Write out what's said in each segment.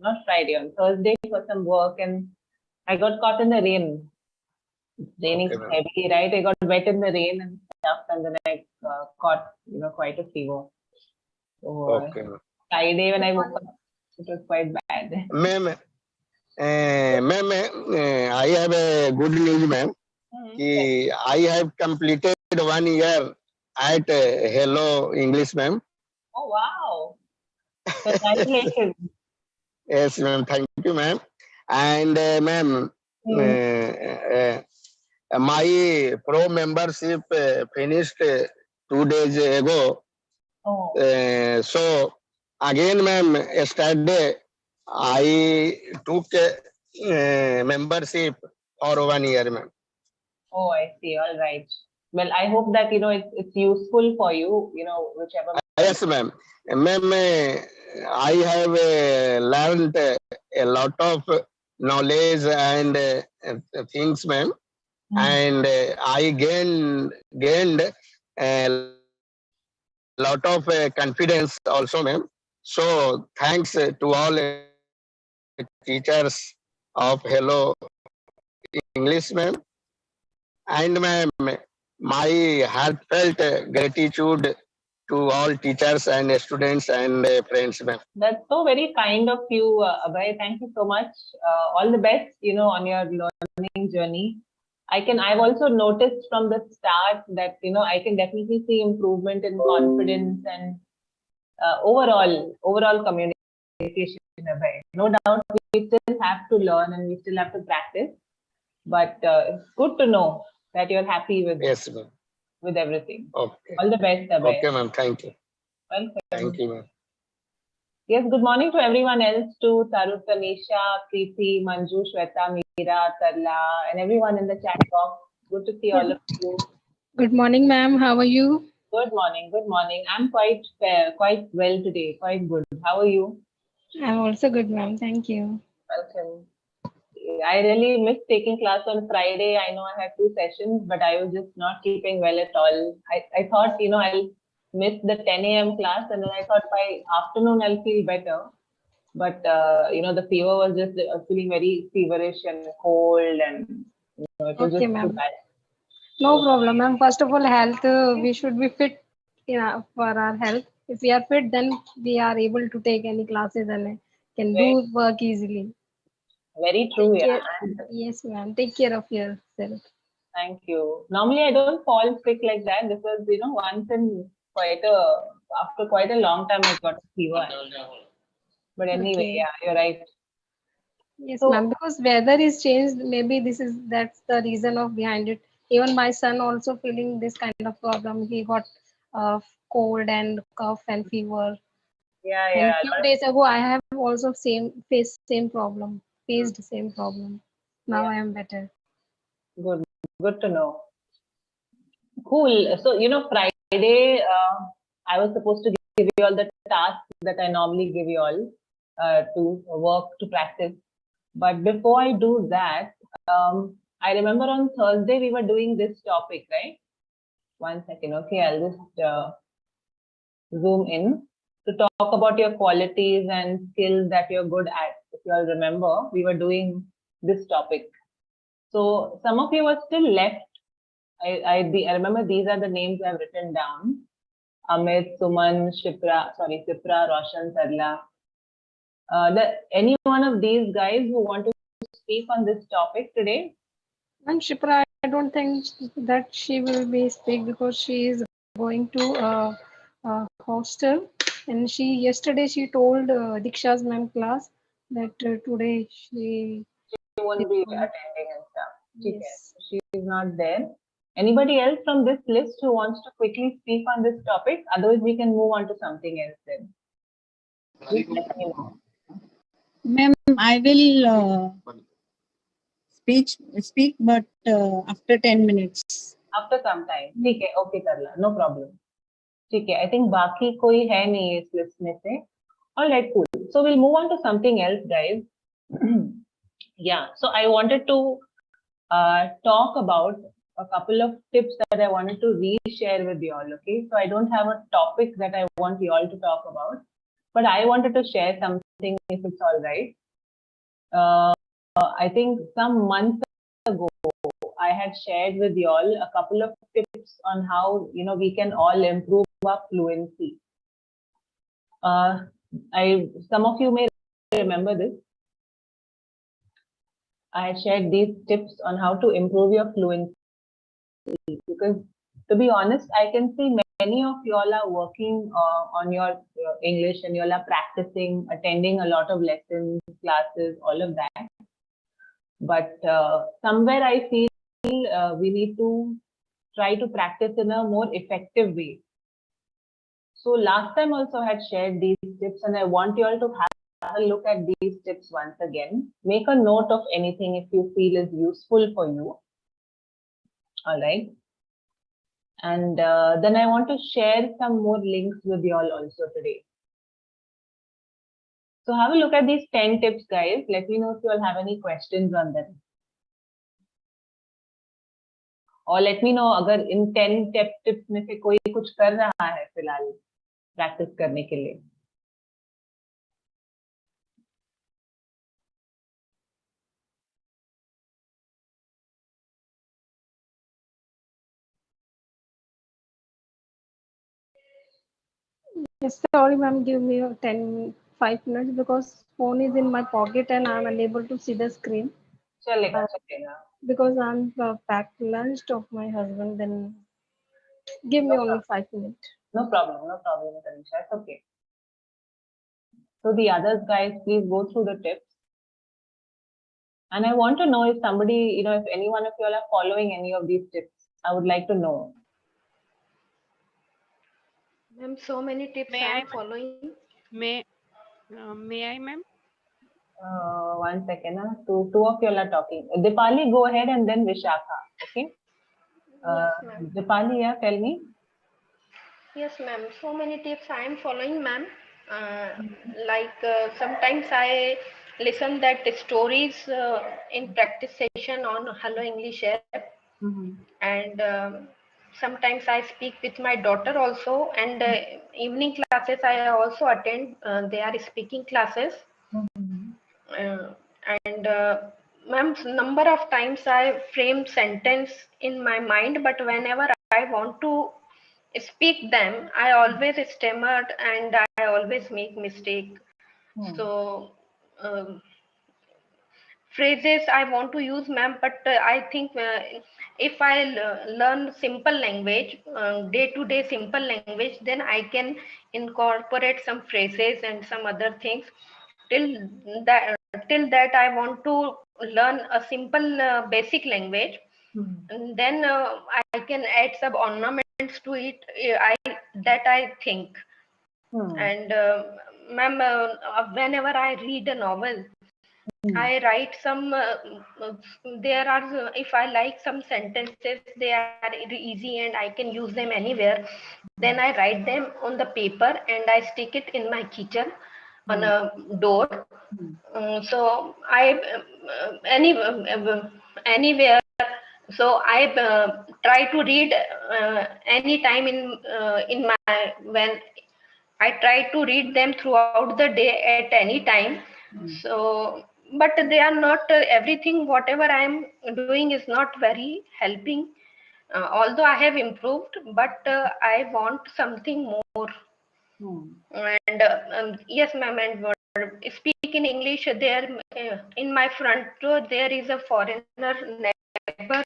not Friday, on Thursday for some work, and I got caught in the rain. It's raining heavily, right? I got wet in the rain and stuff, and then I caught, quite a fever. So Friday when I woke up, it was quite bad. Ma'am, I have a good news, ma'am. I have completed 1 year at Hello English, ma'am. Oh, wow. Congratulations. Yes, ma'am. Thank you, ma'am. And ma'am, my pro membership finished 2 days ago. Oh. So again, ma'am, yesterday I took membership for 1 year, ma'am. Oh, I see. All right. Well, I hope that it's useful for you. Whichever. Yes, ma'am. Ma'am, I have learned a lot of knowledge and things, ma'am. And I gained a lot of confidence also, ma'am. So thanks to all teachers of Hello English, ma'am. And ma'am, my heartfelt gratitude to all teachers and students and friends, ma'am. That's so very kind of you, Abhay. Thank you so much. All the best, on your learning journey. I've also noticed from the start that, I can definitely see improvement in confidence and overall communication, Abhay. No doubt we still have to learn and we still have to practice, but it's good to know that you're happy with with everything. Okay. All the best, Abhay. Okay, ma'am. Thank you. Welcome. Thank you, ma'am. Yes, good morning to everyone else, to Tarut, Tanisha, Preeti, Manju, Shweta, Meera, Tarla, and everyone in the chat box. Good to see all of you. Good morning, ma'am. How are you? Good morning. Good morning. I'm quite well today. Quite good. How are you? I'm also good, ma'am. Thank you. Welcome. I really missed taking class on Friday. I know I had 2 sessions, but I was just not keeping well at all. I thought, I'll miss the 10 a.m. class, and then I thought by afternoon I'll feel better. But, the fever was just feeling very feverish and cold, and it was just too bad. No problem, ma'am. First of all, health, we should be fit for our health. If we are fit, then we are able to take any classes and can do work easily. Very true, yeah. Yes, ma'am. Take care of yourself. Thank you. Normally, I don't fall sick like that. This was, once in after quite a long time, I got a fever. But anyway, yeah, you're right. Yes, ma'am. Because weather is changed. Maybe that's the reason of behind it. Even my son also feeling this kind of problem. He got cold and cough and fever. Yeah. And a few days ago, I have also faced the same problem. Now I am better. Good to know. Cool. So, Friday, I was supposed to give you all the tasks that I normally give you all to work, to practice. But before I do that, I remember on Thursday we were doing this topic, right? 1 second. Okay, I'll just zoom in to talk about your qualities and skills that you're good at. If you all remember, we were doing this topic. So some of you were still left. I remember these are the names I've written down. Amit, Suman, Sipra, Roshan, Tarla. Any one of these guys who want to speak on this topic today? And Shipra, I don't think that she will be speak because she is going to a hostel. And yesterday she told Diksha's ma'am class that today she won't be attending and stuff. Yes. She is not there. Anybody else from this list who wants to quickly speak on this topic? Otherwise, we can move on to something else then. Just let me know. Ma'am, I will speak, but after 10 minutes. After some time. Okay, Tarla, no problem. I think बाकी कोई है नहीं इस list में से. All right, cool. So we'll move on to something else, guys. Yeah. So I wanted to talk about a couple of tips that I wanted to reshare with you all. Okay. So I don't have a topic that I want you all to talk about, but I wanted to share something if it's all right. I think some months ago, I had shared with y'all a couple of tips on how we can all improve our fluency. Some of you may remember this. I shared these tips on how to improve your fluency because, to be honest, I can see many of y'all are working on your English and y'all are practicing, attending a lot of lessons, classes, all of that. But somewhere I feel we need to try to practice in a more effective way. So last time also I had shared these tips and I want you all to have a look at these tips once again. Make a note of anything if you feel is useful for you. All right. And then I want to share some more links with you all also today. So have a look at these 10 tips, guys. Let me know if you all have any questions on them. और let me know अगर इन 10 tips में से कोई कुछ कर रहा है फिलहाल प्रैक्टिस करने के लिए. Yes, sorry, ma'am. Give me 5 minutes because phone is in my pocket and I'm unable to see the screen. चलेगा चलेगा. Because I'm packed lunch of my husband. Then give me only 5 minutes. No problem, Tanisha. It's okay. So the others, guys, please go through the tips. And I want to know if somebody, if any one of you all are following any of these tips. I would like to know. Ma'am, so many tips I am following. May I, ma'am? One second. Two of you all are talking. Dipali, go ahead and then Vishakha. Okay. Yes, ma'am. Dipali, yeah, tell me. Yes, ma'am. So many tips I am following, ma'am. Sometimes I listen that stories in practice session on Hello English app, and sometimes I speak with my daughter also. And evening classes I also attend. They are speaking classes. And ma'am, number of times I frame sentence in my mind, but whenever I want to speak them, I always stammered and I always make mistake. So phrases I want to use, ma'am, but I think if I learn simple language, day-to-day simple language, then I can incorporate some phrases and some other things. Till that I want to learn a simple basic language, and then I can add some ornaments to it. I think. And ma'am, whenever I read a novel, I write some. There are, if I like some sentences, they are easy and I can use them anywhere. Then I write them on the paper and I stick it in my kitchen on a door. So I anywhere. So I try to read any time in my when I try to read them throughout the day at any time. So, but they are not everything. Whatever I am doing is not very helping. Although I have improved, but I want something more. And yes, ma'am. And speak in English. There, in my front door, there is a foreigner neighbor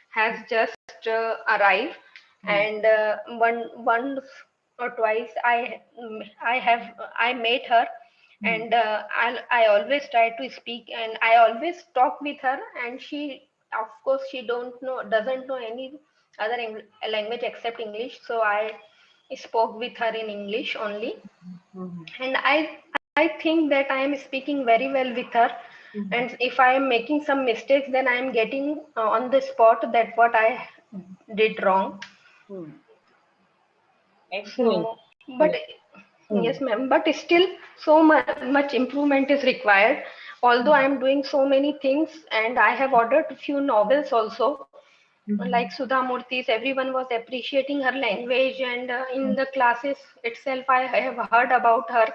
has just arrived, and once or twice I met her, and I always try to speak and I always talk with her, and she, of course, she doesn't know any other language except English, so I spoke with her in English only. And I think that I am speaking very well with her. And if I am making some mistakes, then I am getting on the spot that what I did wrong. Excellent. So, but yes, ma'am. But still, so much improvement is required. Although I am doing so many things, and I have ordered a few novels also, like Sudha Murthy's. Everyone was appreciating her language, and in the classes itself, I have heard about her.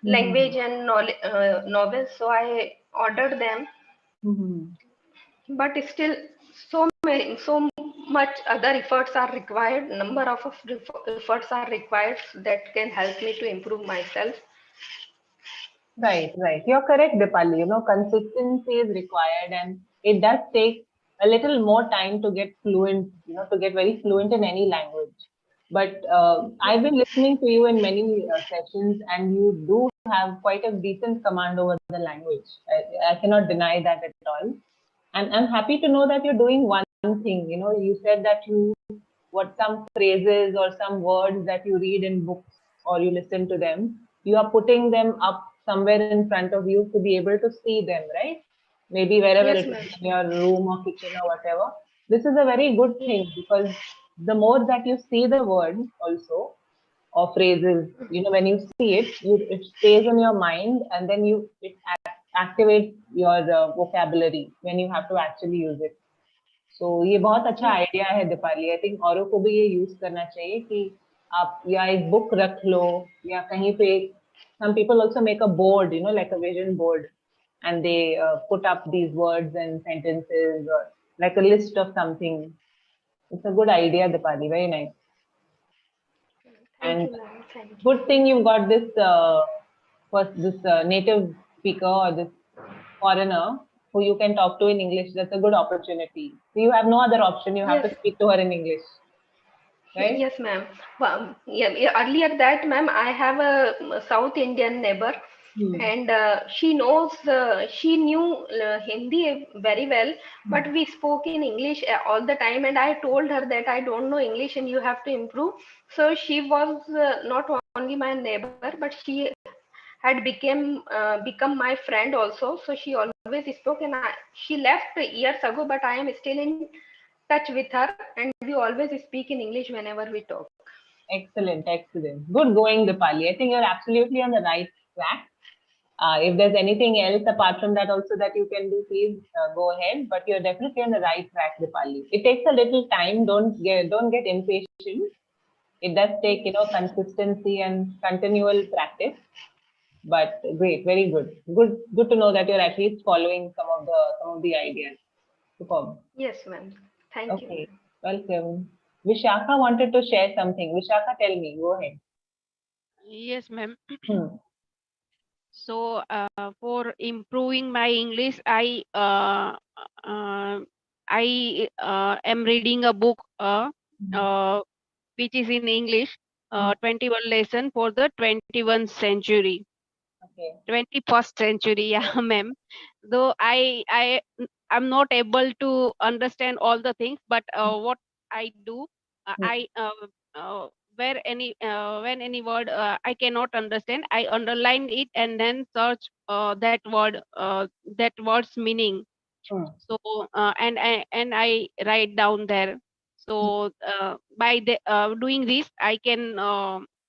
language and novels. So I ordered them, but still so much other efforts are required. Number of efforts are required that can help me to improve myself. Right, right. You're correct, Dipali. You know, consistency is required, and it does take a little more time to get fluent, you know, to get very fluent in any language. But I've been listening to you in many sessions, and you do have quite a decent command over the language. I cannot deny that at all. And I'm happy to know that you're doing one thing. You know, you said that what some phrases or some words that you read in books or you listen to them, you are putting them up somewhere in front of you to be able to see them, right? Maybe wherever Yes, it ma'am. is, in your room or kitchen or whatever. This is a very good thing because the more that you see the word also or phrases, you know, when you see it, it stays in your mind, and then activates your vocabulary when you have to actually use it. सो ये बहुत अच्छा idea है Deepali. I think औरों को भी ये use करना चाहिए कि आप या एक बुक रख लो या कहीं पे. some people also make a board, you know, like a vision board, and they put up these words and sentences or like a list of something. It's a good idea, Dipali. Very nice. Thank And you, ma'am. Thank you. good thing you've got this native speaker or this foreigner who you can talk to in English. That's a good opportunity. So you have no other option. You have Yes. to speak to her in English, right? Yes, ma'am. Well, yeah, earlier that, ma'am, I have a South Indian neighbor, and she knew Hindi very well, but we spoke in English all the time, and I told her that I don't know English and you have to improve. So she was not only my neighbor, but she had become my friend also. So she always spoke, and she left years ago, but I am still in touch with her, and we always speak in English whenever we talk. Excellent, excellent. Good going, Dipali. I think you're absolutely on the right track. If there's anything else apart from that also that you can do, please go ahead. But you're definitely on the right track, Dipali. It takes a little time. Don't get impatient. It does take, you know, consistency and continual practice. But great, very good. Good to know that you're at least following some of the ideas. Superb. Yes, ma'am. Thank you, Okay, ma'am. welcome. Vishaka wanted to share something. Vishaka, tell me. Go ahead. Yes, ma'am. Hmm. So, for improving my English, am reading a book, uh, which is in English, 21 lesson for the 21st century. Okay. 21st century, yeah, ma'am. Though I'm not able to understand all the things, but what I do, I where any when any word I cannot understand, I underline it and then search that word's meaning. So and I write down there. So by doing this, I can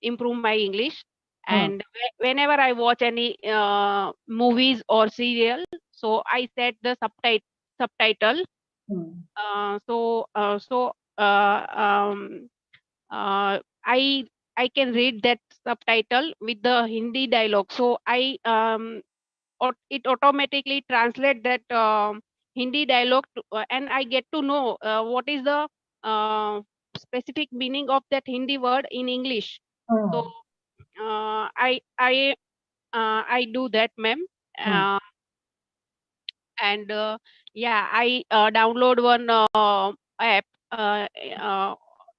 improve my English. And whenever I watch any movies or serial, so I set the subtitle. So I can read that subtitle with the Hindi dialogue. So it automatically translate that Hindi dialogue and I get to know what is the uh, specific meaning of that Hindi word in English. So I do that, ma'am. Uh, and yeah, I download one app uh,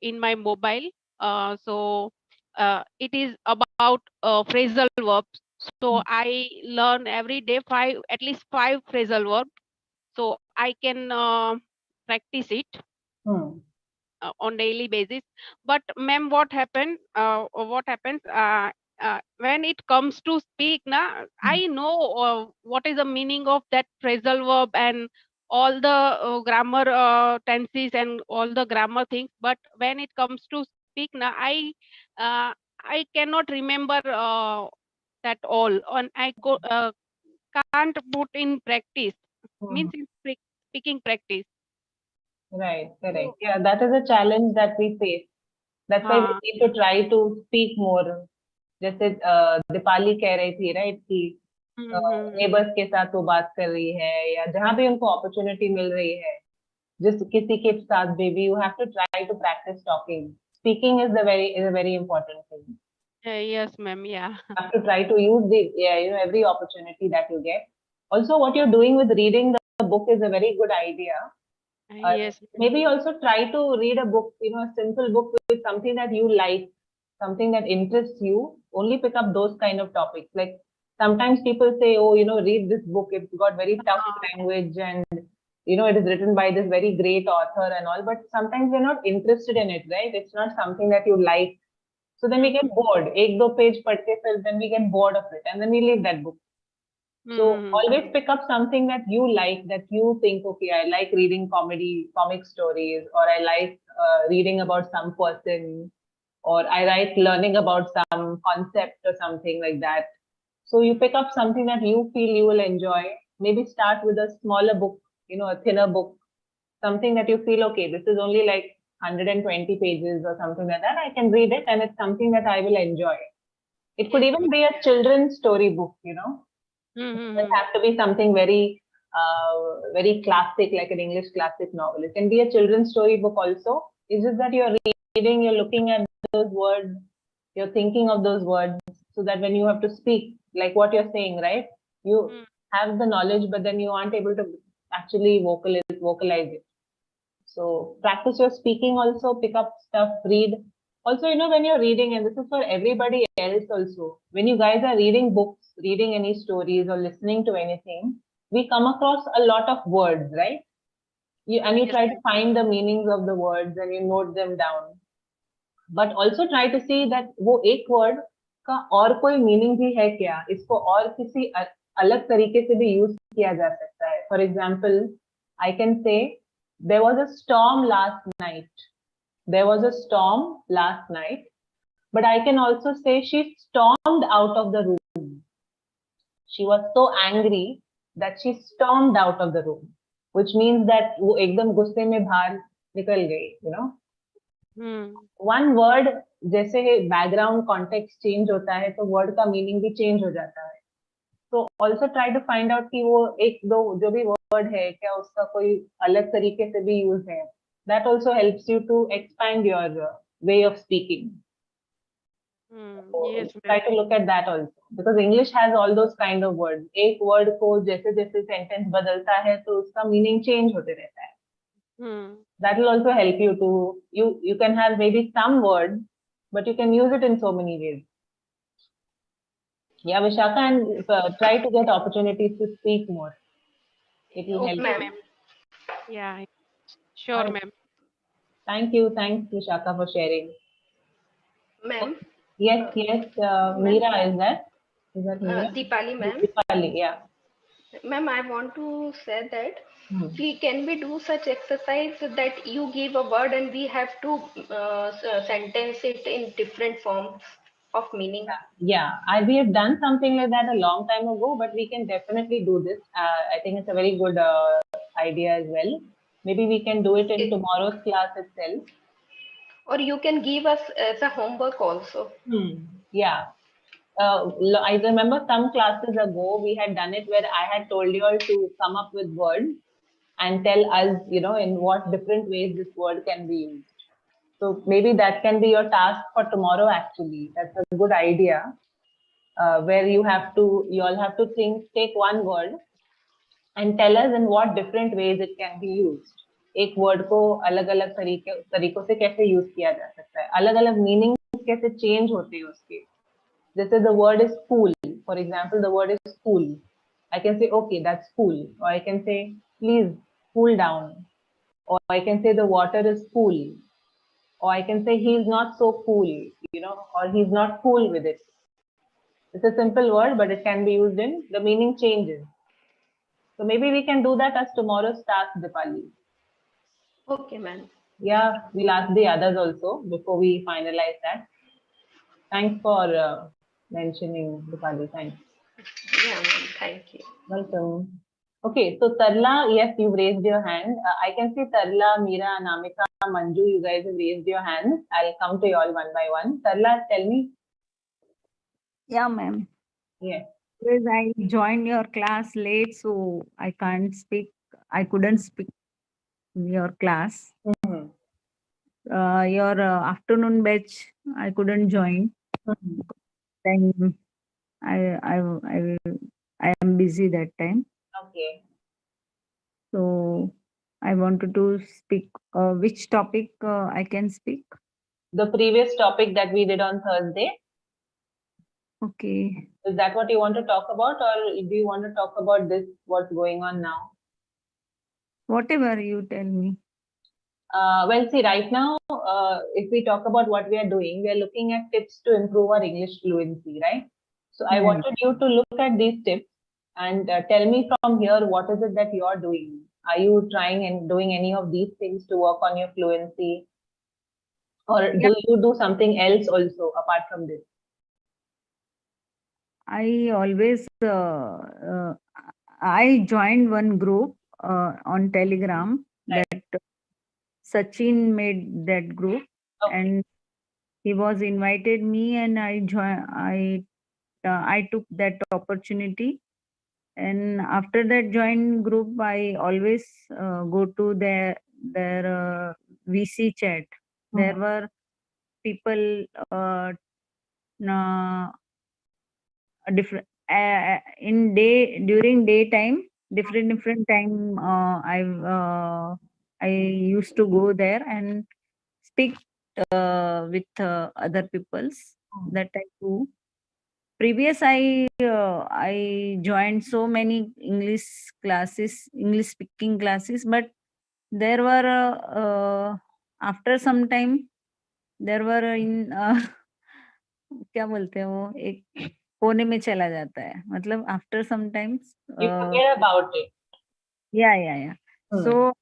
in my mobile. It is about phrasal verbs. So I learn every day at least five phrasal verbs. So I can practice it on daily basis. But ma'am, what happens when it comes to speak na, I know what is the meaning of that phrasal verb and all the grammar tenses and all the grammar things, but when it comes to speak na, uh, I cannot remember that all, and can't put in practice, means in speaking practice. Right, correct. So, Yeah, that is a challenge that we face. That's why we need to try to speak more. जैसे दीपाली कह रही थी right कि neighbours के साथ वो बात कर रही है या जहाँ भी उनको अपॉर्चुनिटी मिल रही है, जिस किसी के साथ भी, you have to try to practice talking. Speaking is a very important thing. Yes, ma'am. Yeah. You have to try to use every opportunity that you get. Also, what you're doing with reading the book is a very good idea. Yes. Maybe also try to read a book, a simple book with something that you like, something that interests you. Only pick up those kind of topics. Like sometimes people say, oh, read this book. It's got very tough language and, it is written by this very great author and all. But sometimes we're not interested in it, right? It's not something that you like. So then we get bored. Ek do page padh ke fir then we get bored of it and then we leave that book. So always pick up something that you like, that you think, okay, I like reading comic stories, or I like reading about some person, or I like learning about some concept or something like that. So you pick up something that you feel you will enjoy. Maybe start with a smaller book, a thinner book, something that you feel, okay, this is only like 120 pages or something like that. I can read it and it's something that I will enjoy. It could even be a children's story book, It doesn't have to be something very, very classic, like an English classic novel. It can be a children's story book also. It's just that you're reading, you're looking at those words, you're thinking of those words, so that when you have to speak, like what you're saying, right? You have the knowledge, but then you aren't able to actually vocalize it. So practice your speaking also, pick up stuff, read. Also, when you're reading, and this is for everybody else also, when you guys are reading books, reading any stories or listening to anything, we come across a lot of words, right? You try to find the meanings of the words and you note them down. But also try to see that वो एक word का और कोई meaning भी है क्या? इसको और किसी अलग तरीके से भी use किया जा सकता है. For example, I can say, there was a storm last night. There was a storm last night. But I can also say she stormed out of the room. She was so angry that she stormed out of the room, which means that वो एकदम गुस्से में बाहर निकल गई, One word, जैसे background context change होता है, तो word का meaning भी change हो जाता है. So also try to find out कि वो एक दो जो भी word है, क्या उसका कोई अलग तरीके से भी use है. That also helps you to expand your way of speaking. So try to look at that also, because English has all those kind of words. एक word को जैसे जैसे sentence बदलता है, तो उसका meaning change होते रहता है. That will also help you to, you can have maybe some words, but you can use it in so many ways. Yeah, Vishaka, and try to get opportunities to speak more. It will help. Ma'am. Yeah, sure, ma'am. Thank you. Thanks, Vishaka, for sharing. Ma'am. Yes. Meera, is that Meera? Deepali, ma'am. Deepali, yeah. Ma'am, I want to say that can we do such exercise that you give a word and we have to sentence it in different forms of meaning? Yeah, we have done something like that a long time ago, but we can definitely do this. I think it's a very good idea as well. Maybe we can do it in tomorrow's class itself. Or you can give us as a homework also. Yeah. I remember some classes ago, we had done it where I had told you all to come up with words and tell us, in what different ways this word can be used. So maybe that can be your task for tomorrow, actually. That's a good idea, where you all have to take one word and tell us in what different ways it can be used. एक word को अलग-अलग तरीकों से कैसे use किया जा सकता है, अलग-अलग meaning कैसे change होते हैं उसके. This is the word is cool. For example, the word is cool. I can say, okay, that's cool. Or I can say, please cool down. Or I can say the water is cool. Or I can say he's not so cool, or he's not cool with it. It's a simple word, but it can be used in, the meaning changes. So maybe we can do that as tomorrow's task, Dipali. Okay, ma'am. Yeah, we'll ask the others also before we finalize that. Thanks for mentioning, Dipali. Thanks. Yeah, ma'am. Thank you. Welcome. Okay, so Tarla, yes, you've raised your hand. I can see Tarla, Meera, Anamika, Manju, you guys have raised your hands. I'll come to you all one by one. Tarla, tell me. Yeah, ma'am. Yes. Because I joined your class late, so I can't speak. I couldn't speak in your class. Mhm. Your afternoon batch, I couldn't join. Mhm. Then I I am busy that time. Okay. So I wanted to speak. Which topic I can speak? The previous topic that we did on Thursday, Okay. is that what you want to talk about, or do you want to talk about this, what's going on now? Whatever you tell me. Well, see, right now, if we talk about what we are doing, we are looking at tips to improve our English fluency, right? So I Right. wanted you to look at these tips and tell me from here, what is it that you are doing? Are you trying and doing any of these things to work on your fluency? Or Yeah. do you do something else also apart from this? I always I joined one group on Telegram Right. that Sachin made that group, Okay. and he was invited me, and I joined. I took that opportunity, and after that join group, I always go to their VC chat. There were people uh, different in day during daytime, different time. I used to go there and speak with other peoples. That I do. Previous, I joined so many English speaking classes, but there were after some time there were in क्या बोलते हैं वो एक कोने में चला जाता है मतलब after sometimes You forget about it. yeah. Hmm. So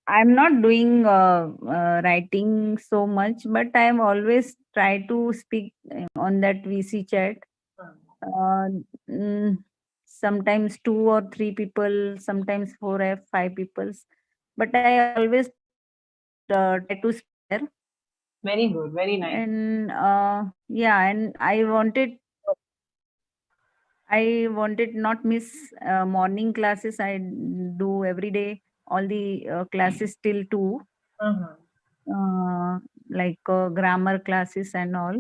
I'm not doing writing so much, but I'm always try to speak on that VC chat. uh, mm, Sometimes 2 or 3 people, sometimes 4 or 5 people, but I always try to speak there. Very good, very nice. And yeah, and I wanted not miss morning classes. I do every day all the classes till 2, Mhm. like grammar classes and all.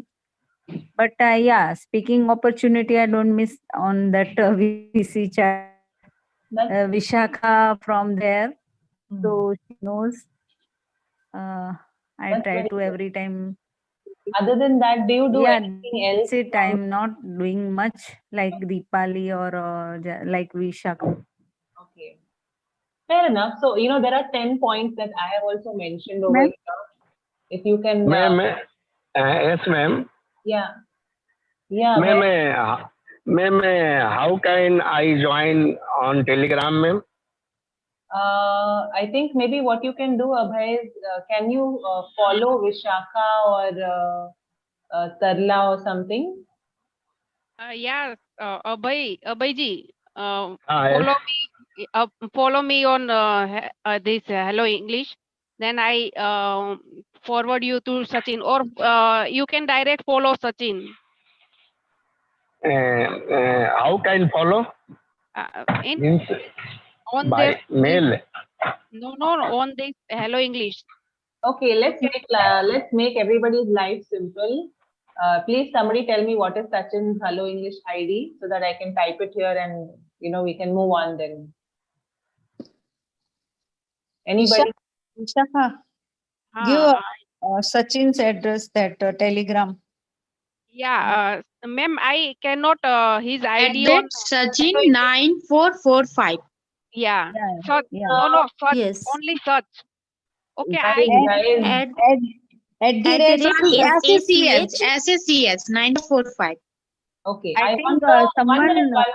But yeah, speaking opportunity I don't miss on that VC chat. That's Vishakha from there, Mhm. so she knows. Uh, I That's try very to good. every time. Other than that, do you do Yeah, anything that's else it. from I'm not doing much like Deepali or like Vishakha. Okay, fair enough. So, there are 10 points that I have also mentioned over Ma'am? here. If you can, Ma'am, yes, ma'am. yeah, yeah, Ma'am, ma'am, how can I join on Telegram, ma'am? I think maybe what you can do, Abhay, is can you follow Vishakha or Tarla or something? Yeah, Abhayji, Yes. follow me on this Hello English. Then I forward you to Sachin, or you can direct follow Sachin. How can follow? In Means on by this mail. no on this Hello English. Okay, let's make everybody's life simple. Please, somebody tell me what is Sachin's Hello English ID so that I can type it here and we can move on then. Anybody? Vishakha, give Uh, Sachin's address, that Telegram. yeah, ma'am, I cannot his At ID that on Sachin Hello English. 9445. Yeah, Yeah, search. yeah. No, search. Yes. Only search. Okay, Guys, I guys, At, At the at rate the of SACH 9445. okay. I I think want the someone 1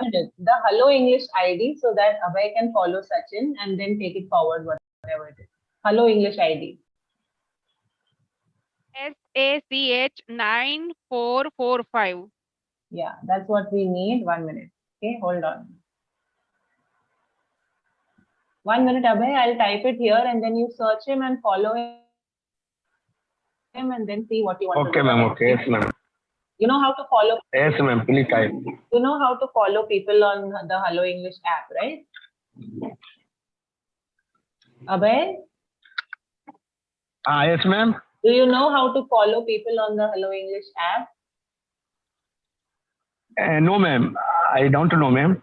minute, the Hello English ID so that Abhay can follow Sachin and then take it forward, whatever it is. Hello English ID. SACH 9445. Yeah, that's what we need. 1 minute. Okay, hold on. 1 minute, Abhay. I'll type it here and then you search him and follow him and then see what you want to Okay, do. ma'am. Okay, yes, ma'am. You know how to follow. Yes, ma'am. Please type. You know how to follow people on the Hello English app, right? Abhay, Yes, ma'am. do you know how to follow people on the Hello English app? No, ma'am. I don't know, ma'am.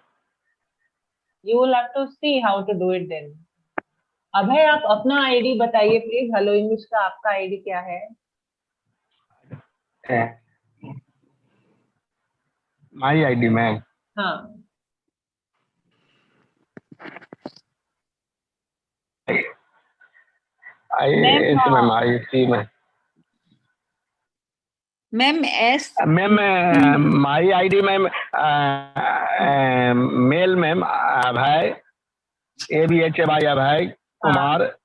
You will have to see how to do it then. अभय आप अपना ID बताइए please hello English का आपका ID क्या है My ID, ma'am. हाँ Yes, ma'am. I see, ma'am. Ma'am, S. Ma'am, my ID, ma'am. Mail, ma'am. Abhay. ABHY Abhay Kumar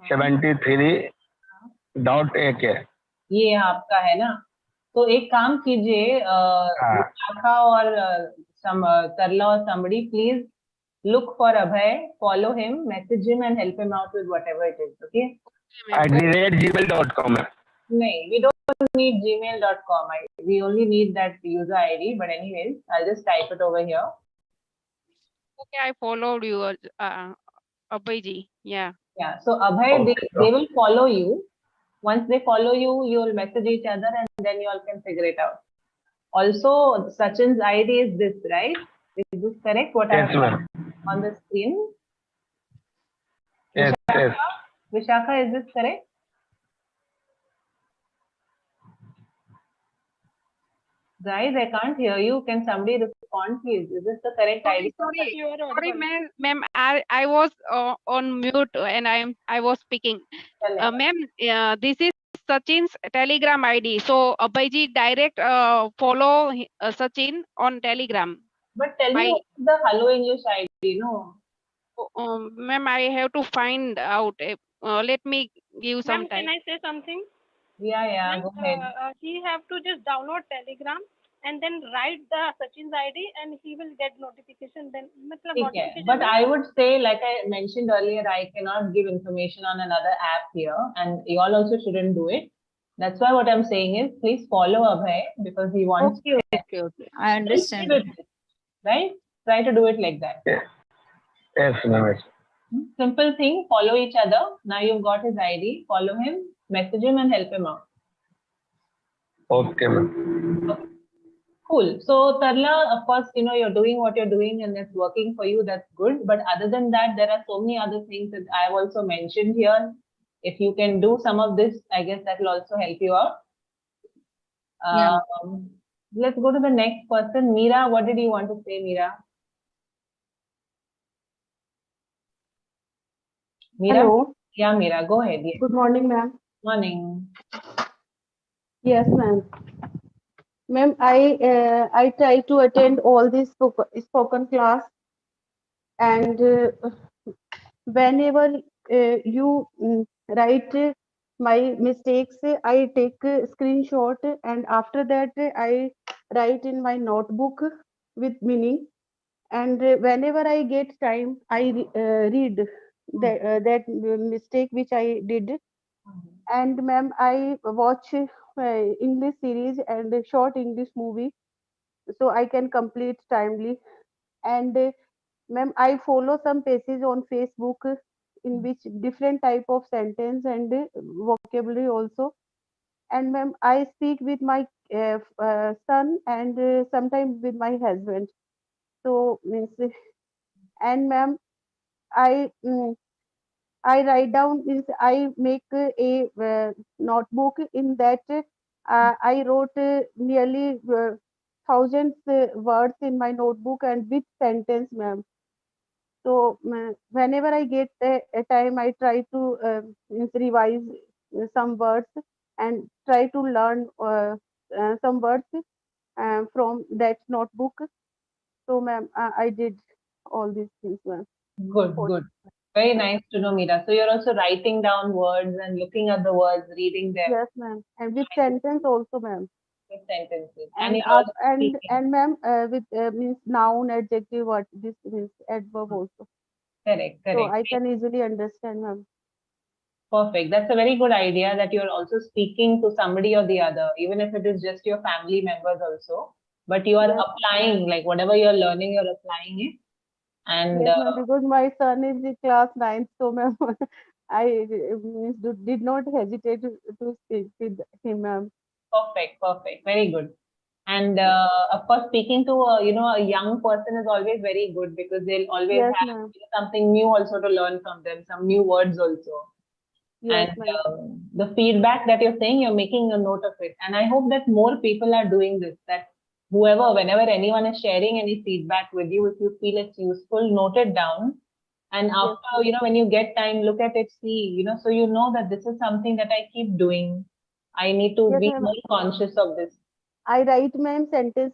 73.AK. ये आपका है ना तो एक काम कीजिए विशाखा और तरला और somebody please look for Abhay, follow him, message him and help him out with whatever it is, okay? @gmail.com. No, we don't need gmail.com. We only need that user ID, but anyways, I'll just type it over here. Okay, I followed you, Abhayji. Yeah. Yeah, so Abhay, they will follow you. Once they follow you, you'll message each other and then you all can figure it out. Also, Sachin's ID is this, right? Is this correct? What Yes, I have ma'am. on the screen? Yes, yes. Vishakha, is this correct? Guys, I can't hear you. Can somebody respond, please? Is this the correct ID? Sorry, ma'am. I was on mute and I was speaking. Ma'am, this is Sachin's Telegram ID. So Abhayji direct follow Sachin on Telegram. But tell me what is the Hello English ID, no? Ma'am, I have to find out. Let me give some time. Can I say something? Yeah, go ahead. He have to just download Telegram and then write the Sachin's ID and he will get notification then. Okay. But I would say, like I mentioned earlier, I cannot give information on another app here and you all also shouldn't do it. That's why what I'm saying is, please follow Abhay because he wants Okay. I understand. Right? Try to do it like that. Yes, ma'am. Simple thing, follow each other. Now you've got his ID, follow him, message him and help him out. Okay, ma'am. Cool. So Tarla, of course, you're doing what you're doing and it's working for you. That's good. But other than that, there are so many other things that I've also mentioned here. If you can do some of this, I guess that will also help you out. Let's go to the next person. Meera, what did you want to say, Meera? Meera? Hello. Yeah, Meera, go ahead. Yes. Good morning, ma'am. Morning. Yes, ma'am. Ma'am, I try to attend all these spoken class, and whenever you write my mistakes, I take a screenshot, and after that I write in my notebook with meaning. And whenever I get time, I read that mistake which I did. And ma'am, I watch English series and a short English movie so I can complete timely. And ma'am, I follow some pages on Facebook in which different type of sentence and vocabulary also. And ma'am, I speak with my son and sometimes with my husband. So means, and ma'am, I I write down is I make a notebook in that I wrote nearly thousands words in my notebook and with sentence, ma'am. So whenever I get a time, I try to revise some words and try to learn some words from that notebook. So, ma'am, I did all these things, ma'am. Good. Very nice to know, Meera. So you're also writing down words and looking at the words, reading them. Yes, ma'am. And with sentence also, ma'am. With sentences. And ma'am, with means noun, adjective, what this means adverb also. Correct. So I can easily understand, ma'am. Perfect. That's a very good idea that you're also speaking to somebody or the other, even if it is just your family members also. But you are Yes. applying, like whatever you're learning, you're applying it. And Yes, ma'am, because my son is in class 9th, so ma'am, I did not hesitate to speak with him, ma'am. perfect, perfect. Very good. And Yes, of course, speaking to a young person is always very good because they'll always yes, have ma'am. something new also to learn from them, some new words also. Yes, And ma'am. the feedback that you're saying, you're making a note of it. And I hope that more people are doing this, that whenever anyone is sharing any feedback with you, if you feel it's useful, note it down. And Yes, after, when you get time, look at it, see, so you know that this is something that I keep doing. I need to yes, be ma'am. more conscious of this. I write, ma'am, sentence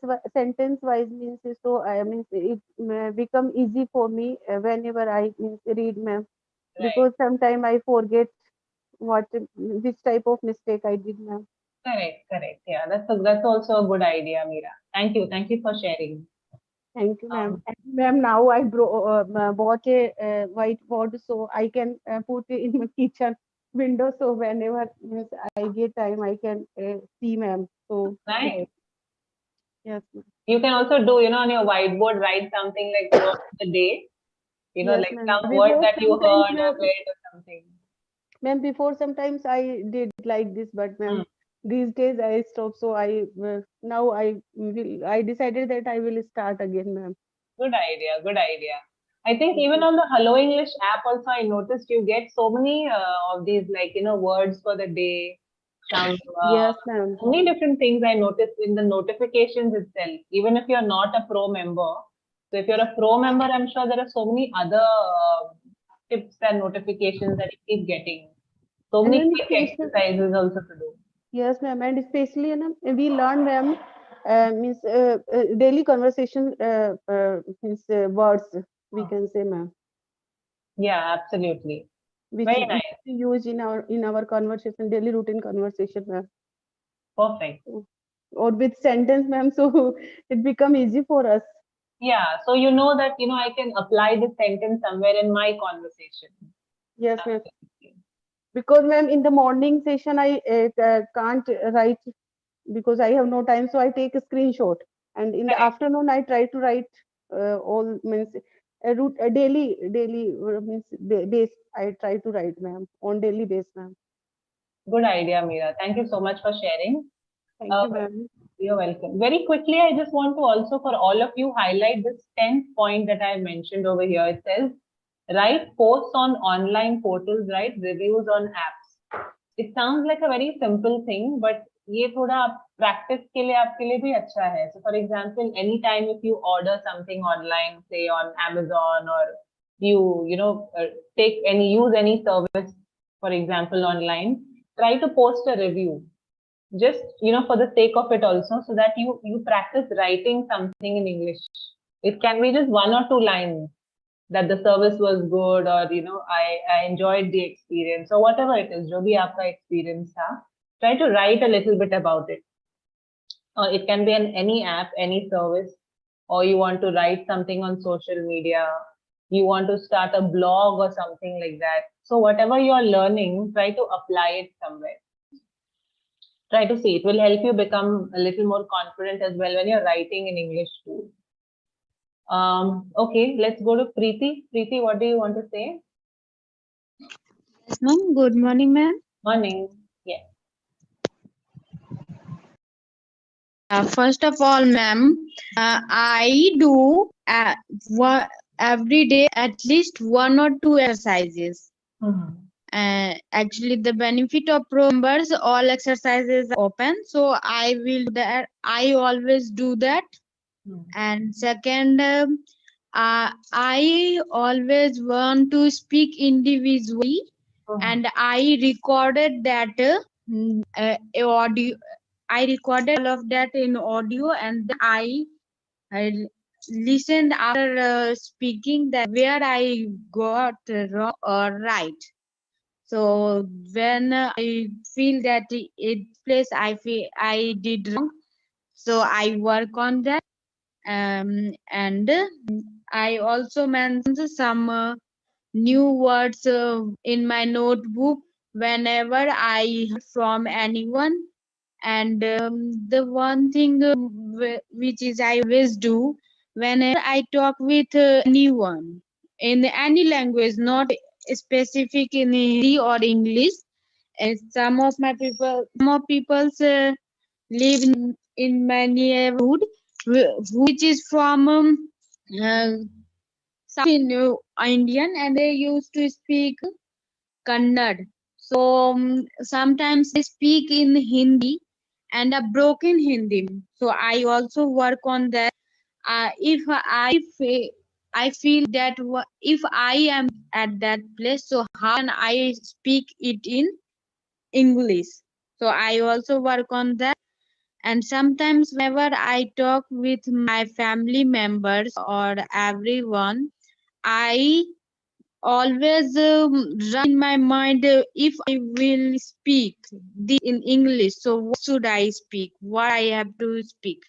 wise means so I mean it become easy for me whenever I means read, ma'am, Right. because sometime I forget what which type of mistake I did, ma'am. Correct, correct. Yeah, that's also a good idea, Meera. Thank you for sharing. Thank you, ma'am. Um, And ma'am, now I bought a whiteboard so I can put it in my kitchen window. So whenever means I get time, I can see, ma'am. So nice. yes, ma'am. You can also do, on your whiteboard, write something like throughout the day, Yes, like ma'am. some word Before that you sometimes, heard or read or something. ma'am, before sometimes I did like this, but Hmm. ma'am, these days I stopped. So now I decided that I will start again, ma'am. Good idea, good idea. I think Thank even you. on the Hello English app also, I noticed you get so many of these, like, words for the day, some Yes, ma'am. many different things I noticed in the notifications itself, even if you're not a pro member. So if you're a pro member, I'm sure there are so many other tips and notifications that you keep getting. So And many ma'am, quick especially exercises also to do. yes, ma'am, and especially we learn, ma'am, means daily conversation means words we Hmm. can say, ma'am, Yeah, absolutely. which Very we nice. use in our conversation, daily routine conversation, ma'am, Perfect. or with sentence, ma'am. So it become easy for us. Yeah, so you know that I can apply this sentence somewhere in my conversation. Yes, ma'am. Absolutely. Because, ma'am, in the morning session I can't write because I have no time, so I take a screenshot, and in the Correct. afternoon I try to write all means a daily means base. I try to write, ma'am, on daily base, ma'am. Good idea, Meera. Thank you so much for sharing. Thank Uh, you, ma'am. you're welcome. Very quickly, I just want to also, for all of you, highlight this 10th point that I mentioned over here. It says, write posts on online portals, write reviews on apps. It sounds like a very simple thing, but ये थोड़ा practice के लिए आपके लिए भी अच्छा है. So for example, anytime if you order something online, say on Amazon, or use any service, for example, online, try to post a review, just for the sake of it also, so that you practice writing something in English. It can be just one or two lines, that the service was good, or I enjoyed the experience, or whatever it is, jo bhi aapka experience tha, try to write a little bit about it. Or it can be in any app, any service, or you want to write something on social media, you want to start a blog or something like that. So whatever you're learning, try to apply it somewhere. Try to see, it will help you become a little more confident as well when you're writing in English too. Okay, let's go to Preeti. Preeti, what do you want to say? Yes, ma'am. Good morning, ma'am. Morning. Yeah. First of all, ma'am, I do every day at least one or two exercises. Mhm. Actually, the benefit of pro members, all exercises are open, so I will do that. I always do that. Mhm. And second, I always want to speak individually, Mhm. and I recorded that audio. I recorded all of that in audio, and then I listened after speaking that where I got wrong or right. So when I feel that it place I feel I did wrong, so I work on that. And I also mentioned some new words in my notebook whenever I heard from anyone. And the one thing which is I always do whenever I talk with anyone in any language, not specific in Hindi or English. And some of people live in my neighborhood, which is from uh, South Indian, and they used to speak Kannada. So sometimes I speak in Hindi and a broken Hindi. So I also work on that. I feel that if I am at that place, so how can I speak it in English? So I also work on that. And sometimes whenever I talk with my family members or everyone, I always run in my mind, if I will speak this in English, so what should I speak? What I have to speak?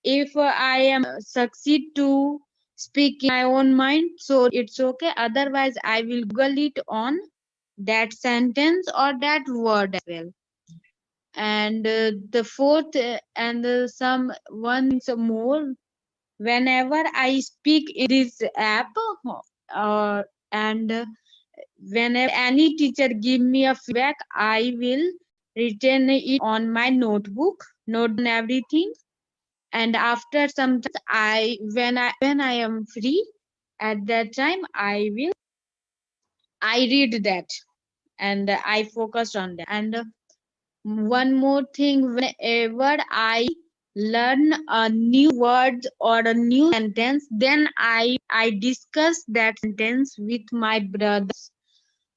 If I am succeed to speak in my own mind, so it's okay. Otherwise, I will Google it on that sentence or that word as well. And the fourth and some one more, whenever I speak in this app, and whenever any teacher give me a feedback, I will written it on my notebook, note down everything. And after some time, when I am free, at that time I read that, and I focus on that. And one more thing, whenever I learn a new word or a new sentence, then I discuss that sentence with my brothers,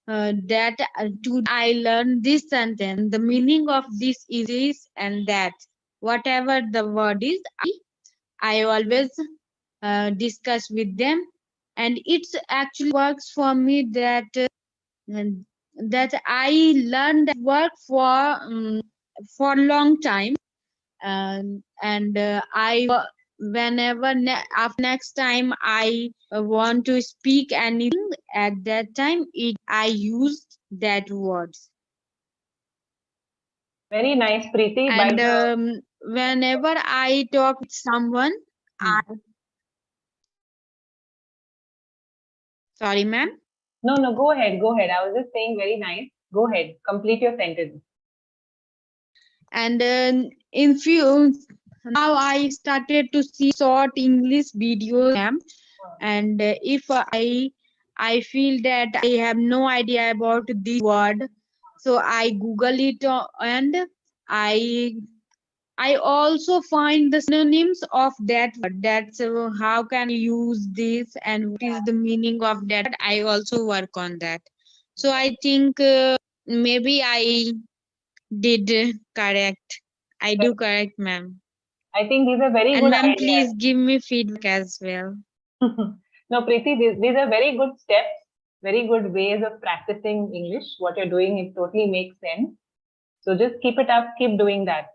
that to I learned this sentence, the meaning of this is this and that, whatever the word is, I always discuss with them. And it's actually works for me that I learned that work for a long time. And I whenever after next time I want to speak anything, at that time I use that words. Very nice, Preeti. By And the whenever I talk with someone, sorry ma'am. no, go ahead, go ahead. I was just saying very nice. Go ahead, complete your sentence. And in few now I started to see short English videos, ma'am. And if I feel that I have no idea about this word, so I Google it, and I also find the synonyms of that word. That's how can you use this and what is the meaning of that. I also work on that. So I think maybe I did correct. I do correct, ma'am. I think these are very And good ma'am, ideas. please give me feedback as well. No, Preeti, these are very good steps, very good ways of practicing English. What you're doing, it totally makes sense. So just keep it up, keep doing that.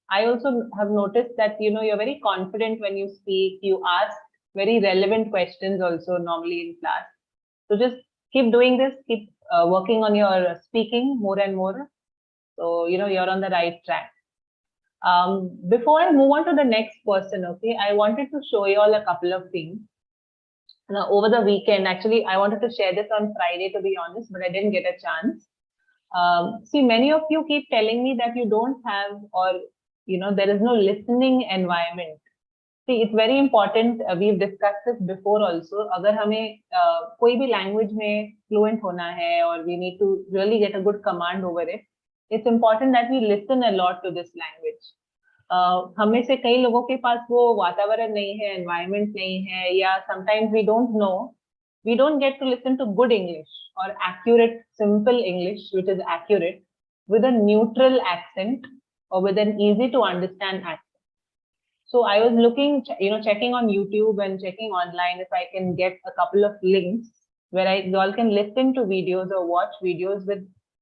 I also have noticed that, you're very confident when you speak. You ask very relevant questions also normally in class. So just keep doing this, keep working on your speaking more and more. So, you're on the right track. Before I move on to the next person, okay, I wanted to show you all a couple of things. Now, over the weekend, actually, I wanted to share this on Friday, to be honest, but I didn't get a chance. See, many of you keep telling me that you don't have, or, there is no listening environment. See, it's very important. We've discussed this before also. अगर हमें कोई भी language में fluent होना है, or we need to really get a good command over it, it's important that we listen a lot to this language. हमें से कई लोगों के पास वो वातावरण नहीं है, environment नहीं है, या sometimes we don't get to listen to good English or accurate, simple English, which is accurate, with a neutral accent or with an easy to understand accent. So I was looking, checking on YouTube and checking online if I can get a couple of links where you all can listen to videos or watch videos with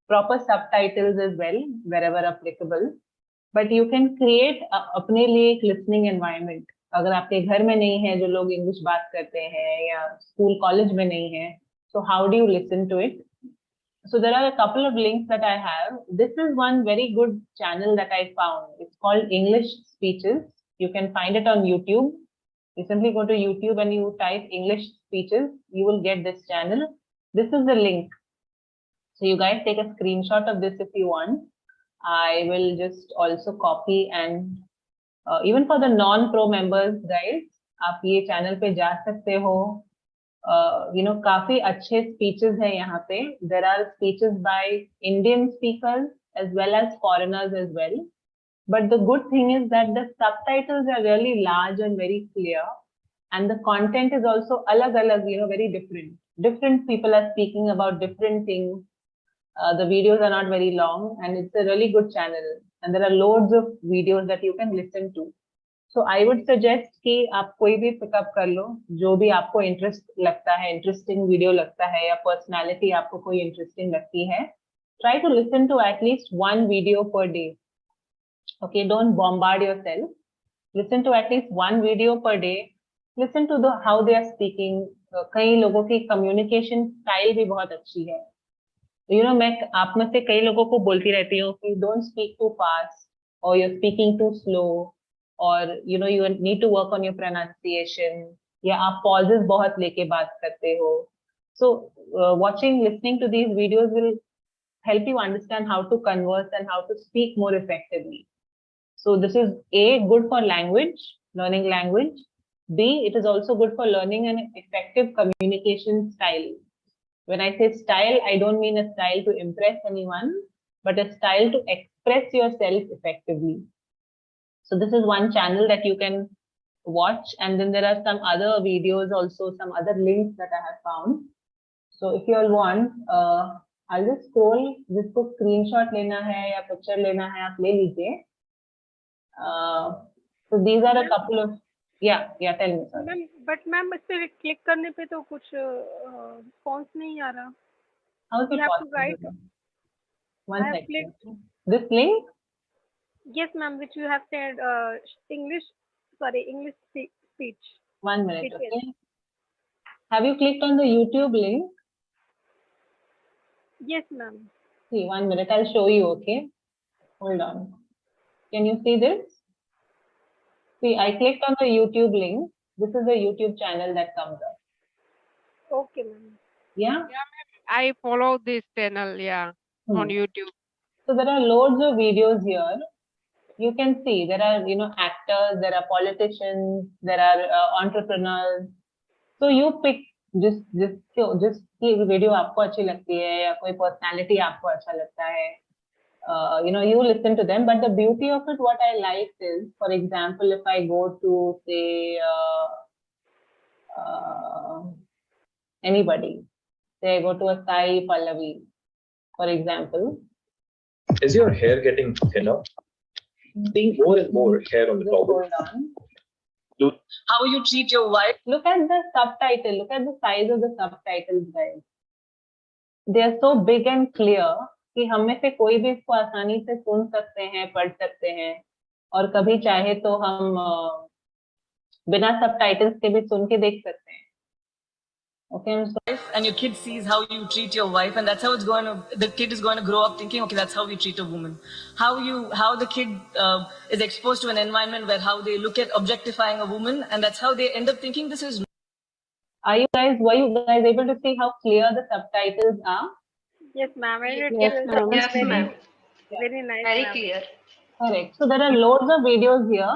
proper subtitles as well, wherever applicable. But you can create अपने लिए एक listening environment. अगर आपके घर में नहीं है जो लोग इंग्लिश बात करते हैं, या स्कूल कॉलेज में नहीं है, so how do you listen to it? So there are a couple of links that I have. This is one very good channel that I found. It's called English Speeches. You can find it on YouTube. You simply go to YouTube and you type English Speeches. You will get this channel. This is the link. So you guys take a screenshot of this if you want. I will just also copy and even for the non-pro members, guys, आप ये channel पे जा सकते हो. काफी अच्छे speeches हैं यहाँ पे. There are speeches by Indian speakers as well as foreigners as well. But the good thing is that the subtitles are really large and very clear, and the content is also alag-alag, very different. Different people are speaking about different things. The videos are not very long, and it's a really good channel. And there are loads of videos that you can listen to. So I would suggest कि आप कोई भी pickup कर लो जो भी आपको interest लगता है, इंटरेस्टिंग वीडियो लगता है या पर्सनालिटी आपको कोई इंटरेस्टिंग लगती है. Try to listen to at least one video per day. Okay, don't bombard yourself. Listen to at least one video per day. Listen to how they are speaking. कई लोगों की communication style भी बहुत अच्छी है. मैं आप में से कई लोगों को बोलती रहती हूँ कि don't speak too fast, or you're speaking too slow, or you need to work on your pronunciation, या आप pauses बहुत लेके बात करते हो. So listening to these videos will help you understand how to converse and how to speak more effectively. So this is A, good for language, learning language. B, it is also good for learning an effective communication style. When I say style, I don't mean a style to impress anyone, but a style to express yourself effectively. So this is one channel that you can watch, and then there are some other videos also, some other links that I have found. So if you all want, I'll just scroll. जिसको screenshot लेना है या picture लेना है आप ले लीजिए. So these are a couple of tell me. Ma'am but ma'am इस पे क्लिक करने पे तो कुछ रिस्पॉन्स नहीं आ रहा. How is it possible? One second. This link? Yes, ma'am, which you have said English speech. 1 minute. Okay. Have you clicked on the YouTube link? Yes, ma'am. See, 1 minute. I'll show you. Okay. Hold on. Can you see this? See, I clicked on the YouTube link. This is the YouTube channel that comes up. Okay, ma'am. Yeah? Yeah, ma'am. I follow this channel, on YouTube. So there are loads of videos here. You can see there are, actors, there are politicians, there are entrepreneurs. So you pick जिस video आपको अच्छी लगती है या कोई personality आपको अच्छा लगता है. You listen to them, but the beauty of it, what I liked is, for example, if I go to say anybody, say I go to a Sai Pallavi, for example. Is your hair getting thinner? Seeing more and more hair on the top. How you treat your wife? Look at the subtitle. Look at the size of the subtitles, guys. They are so big and clear कि हम में से कोई भी इसको आसानी से सुन सकते हैं, पढ़ सकते हैं, और कभी चाहे तो हम बिना सबटाइटल्स के भी सुन के देख सकते हैं. Okay, I'm sorry. And your kid sees how you treat your wife, and that's how the kid is going to grow up thinking, okay, that's how we treat a woman. How the kid is exposed to an environment where how they look at objectifying a woman, and that's how they end up thinking this is. Were you guys able to see how clear the subtitles are? Yes, ma'am. Yes, ma'am. Very nice. Very clear. Correct. So there are loads of videos here.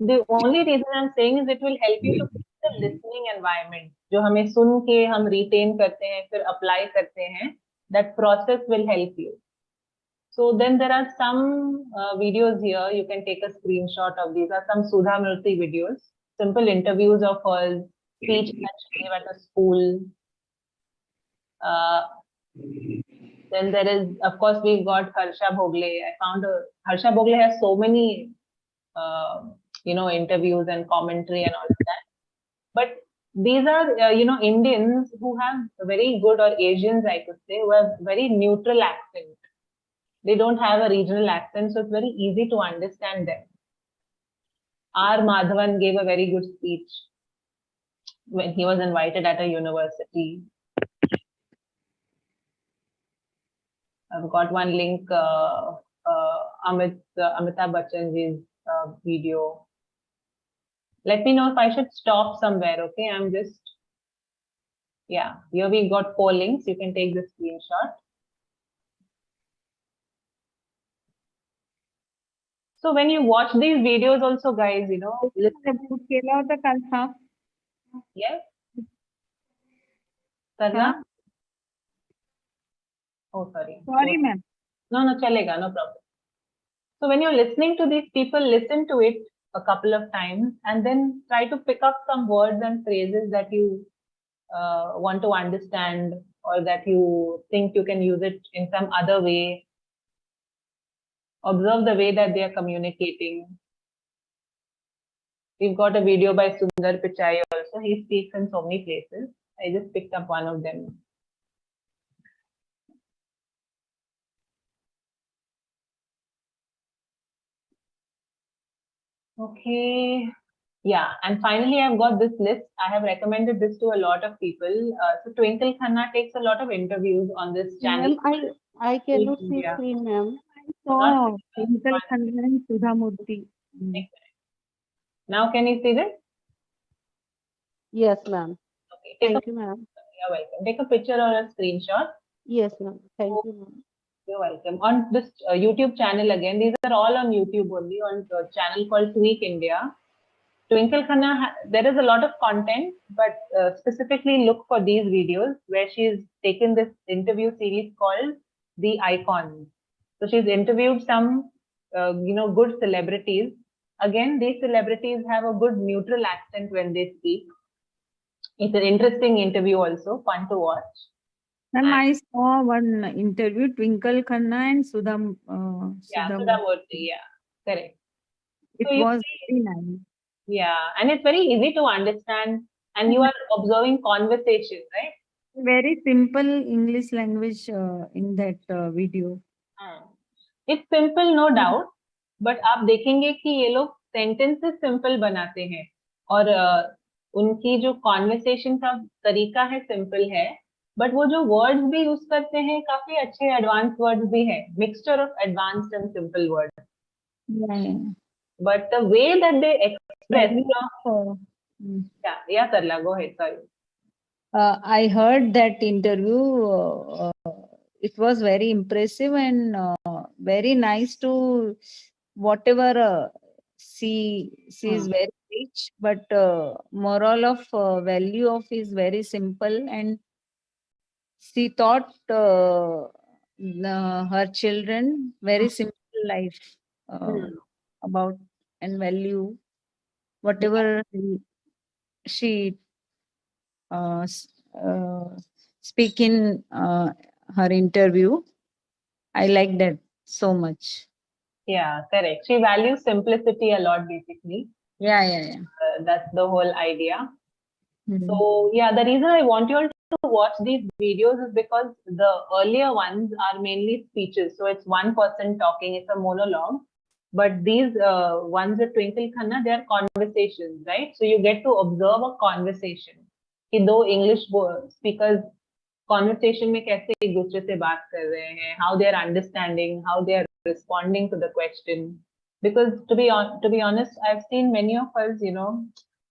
The only reason I'm saying is it will help you to create the listening environment. जो हमें सुन के हम retain करते हैं, फिर apply करते हैं. That process will help you. So then there are some videos here. You can take a screenshot of these. Are some Sudha Murthy videos. Simple interviews of her speech that she gave at a school. Then there is, of course, we've got Harsha Bhogle. I found Harsha Bhogle has so many, interviews and commentary and all of that. But these are, Indians who have very good, or Asians, I could say, who have very neutral accent. They don't have a regional accent, so it's very easy to understand them. R. Madhavan gave a very good speech when he was invited at a university. I've got one link, Amitabh Bachchanji's video. Let me know if I should stop somewhere, okay? I'm just, yeah, here we got 4 links. You can take the screenshot. So when you watch these videos also, guys, you know, listen. Yes? Sarna? Oh, sorry. Sorry, ma'am. No, chalega, no problem. So when you're listening to these people, listen to it a couple of times and then try to pick up some words and phrases that you want to understand or that you think you can use it in some other way. Observe the way that they are communicating. We've got a video by Sundar Pichai also. He speaks in so many places. I just picked up one of them. Okay. Yeah, and finally, I've got this list. I have recommended this to a lot of people. So Twinkle Khanna takes a lot of interviews on this channel. Ma'am, I cannot see Yeah. screen, ma'am. Oh, Twinkle Khanna and Sudha Murthy. Now, can you see this? Yes, ma'am. Okay. Thank you, ma'am. You're welcome. Take a picture or a screenshot. Yes, ma'am. Thank you, ma'am. You're welcome. On this YouTube channel again, these are all on YouTube only, on a channel called Tweak India. Twinkle Khanna, there is a lot of content, but specifically look for these videos where she's taken this interview series called The Icons. So she's interviewed some, good celebrities. Again, these celebrities have a good neutral accent when they speak. It's an interesting interview also, fun to watch. Ma'am, I saw one interview, Twinkle Khanna and Sudha Sudha Murthy, yeah, correct. It was very nice. Yeah, and it's very easy to understand, and you are observing conversation, right? Very simple English language in that video. It's simple, no doubt, but आप देखेंगे कि ये लोग sentences simple बनाते हैं और उनकी जो conversation का तरीका है simple है, but वो जो words भी use करते हैं काफी अच्छे advanced words भी हैं, mixture of advanced and simple words. Yeah. But the way that they express, yeah, Tarla, go ahead. Sorry. I heard that interview. It was very impressive and very nice to whatever she is very rich, but moral of value of is very simple, and she taught her children very simple life about and value whatever she speak in her interview. I like that so much. Yeah, correct. She values simplicity a lot, basically. Yeah. That's the whole idea. So, yeah, the reason I want you all to watch these videos is because the earlier ones are mainly speeches. So it's one person talking, it's a monologue. But these ones at Twinkle Khanna, they are conversations, right? So you get to observe a conversation. कि दो English speakers conversation में कैसे एक दूसरे से बात कर रहे हैं, how they are understanding, how they are responding to the question. Because to be honest, I've seen many of us,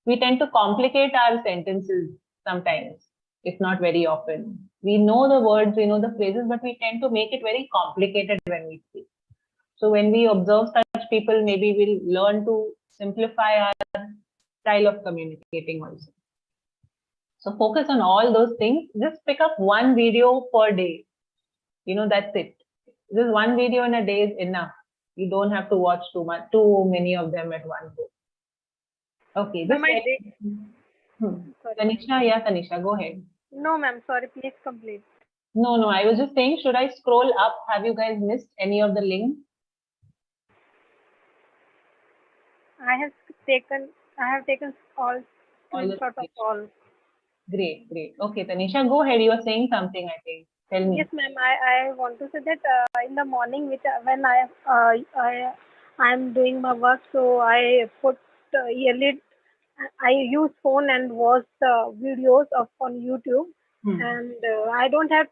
we tend to complicate our sentences sometimes, if not very often. We know the words, we know the phrases, but we tend to make it very complicated when we speak. So when we observe such people, maybe we'll learn to simplify our style of communicating also. So focus on all those things. Just pick up one video per day. That's it. Just one video in a day is enough. You don't have to watch too many of them at one go. Okay. Tanisha, go ahead. No, ma'am. Sorry, please complete. No, I was just saying, should I scroll up? Have you guys missed any of the links? I have taken all screenshots of all. Great. Okay, Tanisha, go ahead. You were saying something, I think. Tell me. Yes, ma'am. I want to say that in the morning, when I am doing my work, so I put yearly. I use phone and watch videos on YouTube. and I don't have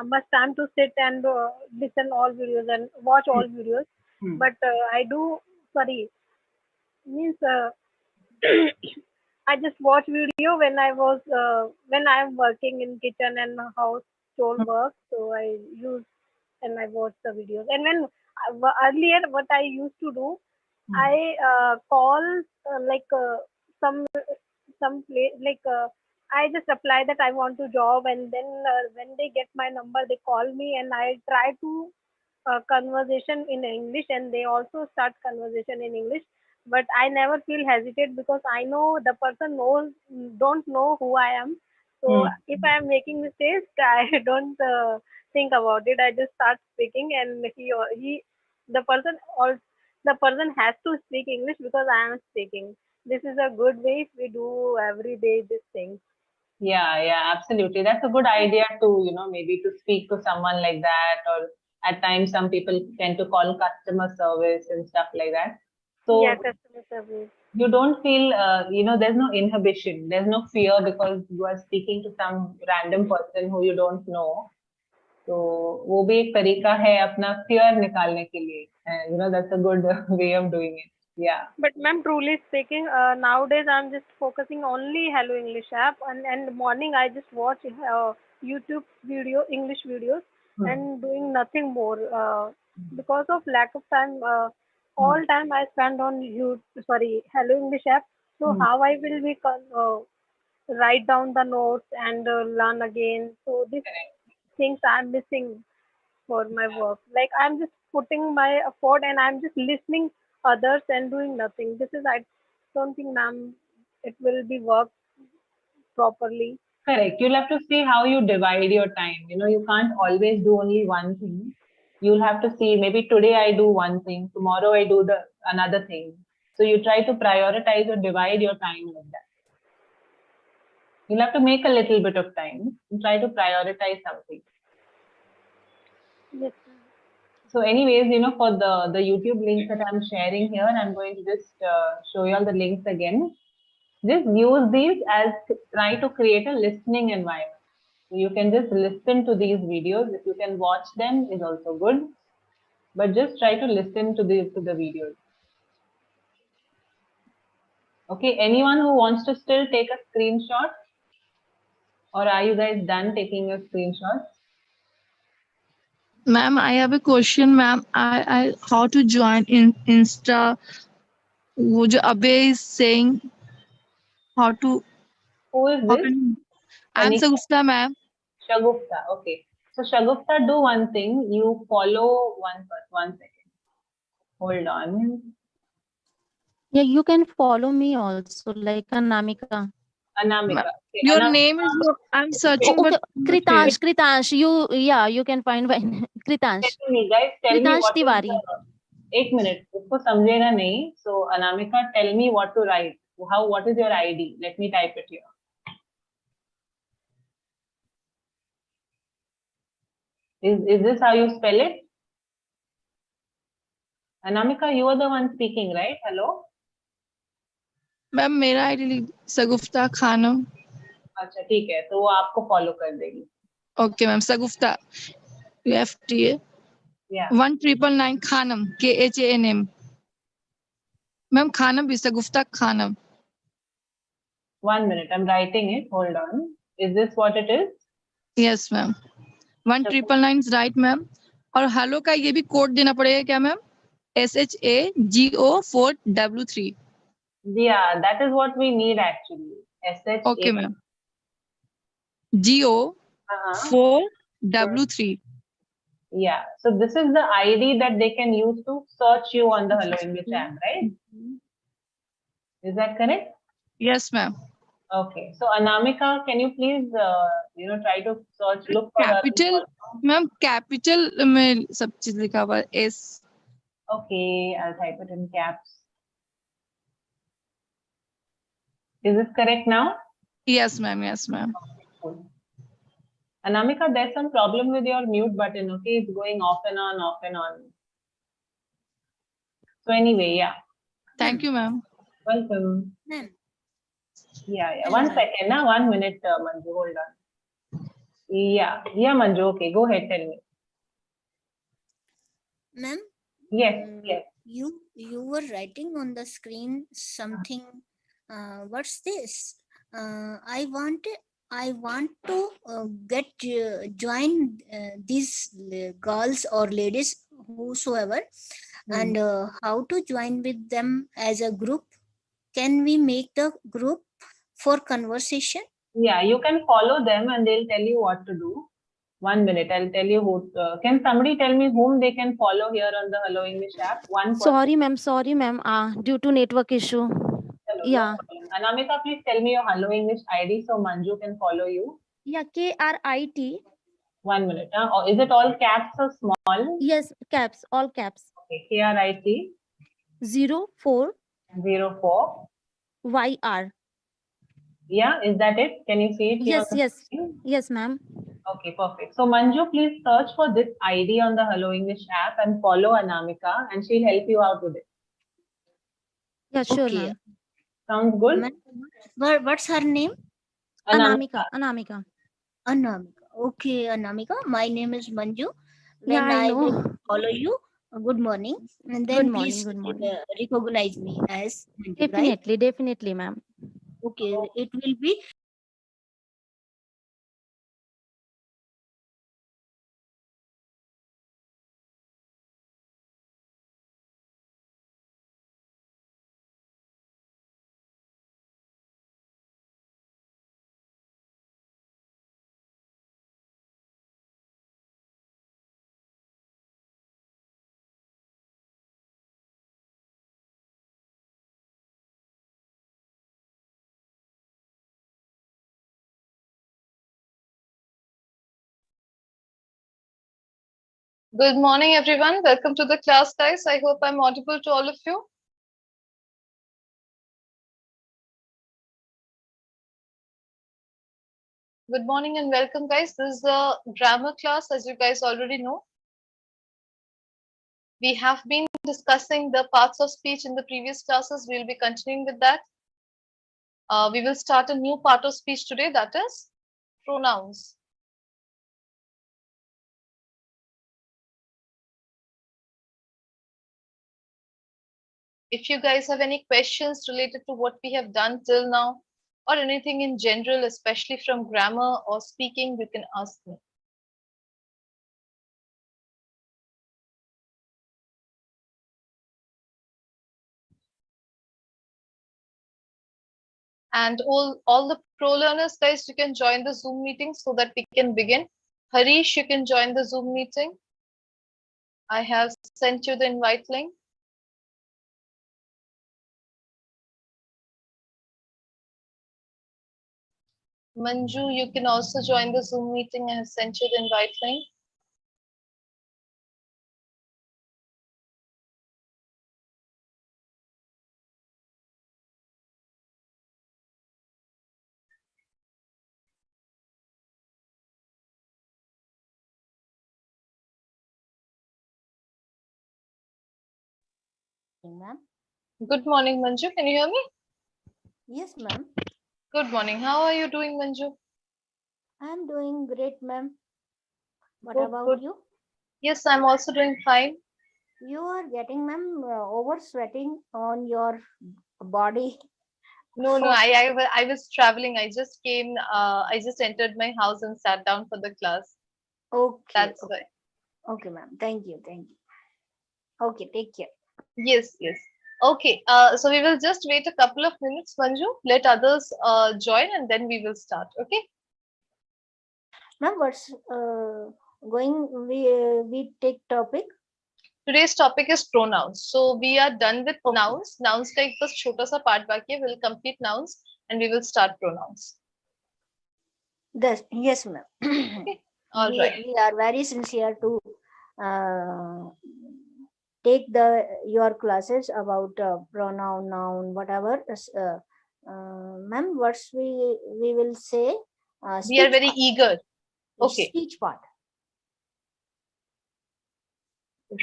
much time to sit and listen all videos and watch all videos. But I do. Sorry, means I just watch video when I'm working in kitchen and house chore work. So I use and I watch the videos. And when earlier, what I used to do, I call like some place like I just apply that I want to job, and then when they get my number, they call me, and I try to conversation in English, and they also start conversation in English. But I never feel hesitate because I know the person don't know who I am. So if I am making mistakes, I don't think about it. I just start speaking, and the person or the person has to speak English because I am speaking. This is a good way if we do every day this thing. Yeah, absolutely. That's a good idea to, maybe to speak to someone like that, or at times some people tend to call customer service and stuff like that. Yeah, So customer service. you don't feel, there's no inhibition, there's no fear because you are speaking to some random person who you don't know. तो वो भी एक तरीका है अपना fear निकालने के लिए. That's a good way of doing it. Yeah. But ma'am, truly speaking, nowadays I'm just focusing only Hello English app, and morning I just watch YouTube English videos, and doing nothing more because of lack of time. All time I spend on Hello English app. So how I will be write down the notes and learn again. So these things I'm missing for my work. Like I'm just putting my effort and I'm just listening others and doing nothing. This is I don't think, ma'am, it will be work properly. Correct. You'll have to see how you divide your time. You can't always do only one thing. You'll have to see maybe today I do one thing, tomorrow I do the another thing. So you try to prioritize or divide your time like that. You'll have to make a little bit of time and try to prioritize something. Yes. So anyways, for the YouTube links that I'm sharing here, I'm going to just show you all the links again. Just use these as try to create a listening environment. So you can just listen to these videos. If you can watch them is also good, but just try to listen to the videos. Okay, anyone who wants to still take a screenshot, or are you guys done taking your screenshots? Ma'am, I have a question, ma'am. I how to join in Insta? Would Abe is saying how to? Who is this? I'm Sagufta, ma'am. Shagufta. Okay. So Shagufta, do one thing. You follow one second. Hold on. Yeah, you can follow me also, like Anamika. Anamika. Okay. Your Anamika. name is no, I'm searching, Okay. but Kritansh, you can find by Kritansh. Tell me, guys, tell me Kritansh what is Tiwari. एक minute उसको समझेगा नहीं. So Anamika, tell me what to write. What is your ID? Let me type it here. Is this how you spell it? Anamika, you are the one speaking, right? Hello. Ma'am मेरा ID Sagufta Khanam. अच्छा ठीक है, तो वो आपको follow कर देगी. Okay ma'am, Sagufta UFTA 1999 Khanam KHANM. Ma'am Khanam भी Sagufta Khanam. 1 minute, I'm writing it. Hold on. Is this what it is? Yes ma'am. 1999 is right ma'am. और हेलो का ये भी कोड देना पड़ेगा क्या ma'am? SHAGO4W3. Yeah, that is what we need actually. SHA. Okay ma'am. GO4W3. Yeah, so this is the ID that they can use to search you on the Hello English app, right? Is that correct? Yes ma'am. Okay, so Anamika, can you please try to search, look for capital ma'am, capital में सब चीज लिखा हुआ है S. Okay, I'll type it in caps. Is this correct now? Yes ma'am, yes ma'am. Cool. Anamika, there's some problem with your mute button. Okay, it's going off and on, off and on. So anyway, yeah. Thank you ma'am. Welcome. Yeah. 1 second, 1 minute, Manju, hold on. Yeah, yeah, Manju. Okay, go ahead. Tell me. Ma'am, Yes, yes. you were writing on the screen something. What's this? I want to get join these girls or ladies whosoever, and how to join with them as a group. Can we make the group for conversation? Yeah, you can follow them and they'll tell you what to do. 1 minute, I'll tell you who. Can somebody tell me whom they can follow here on the Hello English app? One person. Sorry, ma'am. Due to network issue. Hello, Yeah. no problem. Anamika, please tell me your Hello English ID so Manju can follow you. Yeah, KRIT. 1 minute. Or is it all caps or small? Yes, caps, all caps. Okay, KRIT 04 04. YR. Yeah, is that it? Can you see it here? Yes, ma'am. Okay, perfect. So Manju, please search for this ID on the Hello English app and follow Anamika and she'll help you out with it. Yeah, sure, Okay. ma'am. Sounds good? What's her name? Anamika. Anamika. Okay, Anamika. My name is Manju. Yeah, When I I know. will follow you, good morning. And then Good morning, please good morning. recognize me as Manju, right? Definitely, ma'am. Okay, it will be Good morning, everyone. Welcome to the class, guys. I hope I'm audible to all of you. Good morning and welcome, guys. This is a grammar class, as you guys already know. We have been discussing the parts of speech in the previous classes. We'll be continuing with that. We will start a new part of speech today, that is pronouns. If you guys have any questions related to what we have done till now, or anything in general, especially from grammar or speaking, you can ask me. And all the pro learners, guys, you can join the Zoom meeting so that we can begin. Harish, you can join the Zoom meeting. I have sent you the invite link. Manju, you can also join the Zoom meeting. I have sent you the invite link. ma'am. Good morning, Manju. Can you hear me? Yes, ma'am. Good morning. How are you doing, Manju? I'm doing great, ma'am. What Good, about good. you? Yes, I'm also doing fine. You are getting, ma'am, over sweating on your body. No, I was traveling. I just came. I just entered my house and sat down for the class. Okay. That's why. Okay, ma'am. Thank you. Okay, take care. Yes, yes. Okay. So we will just wait a couple of minutes, Manju. Let others join, and then we will start. Okay. Ma'am, what's going? We take topic. Today's topic is pronouns. So we are done with nouns. Nouns का एक बस छोटा सा part बाकी है. We'll complete nouns and we will start pronouns. Yes, ma'am. Okay. All right. We are very sincere to take your classes about pronoun, noun, whatever. Ma'am, what's we will say? We are very eager. Okay. Speech part.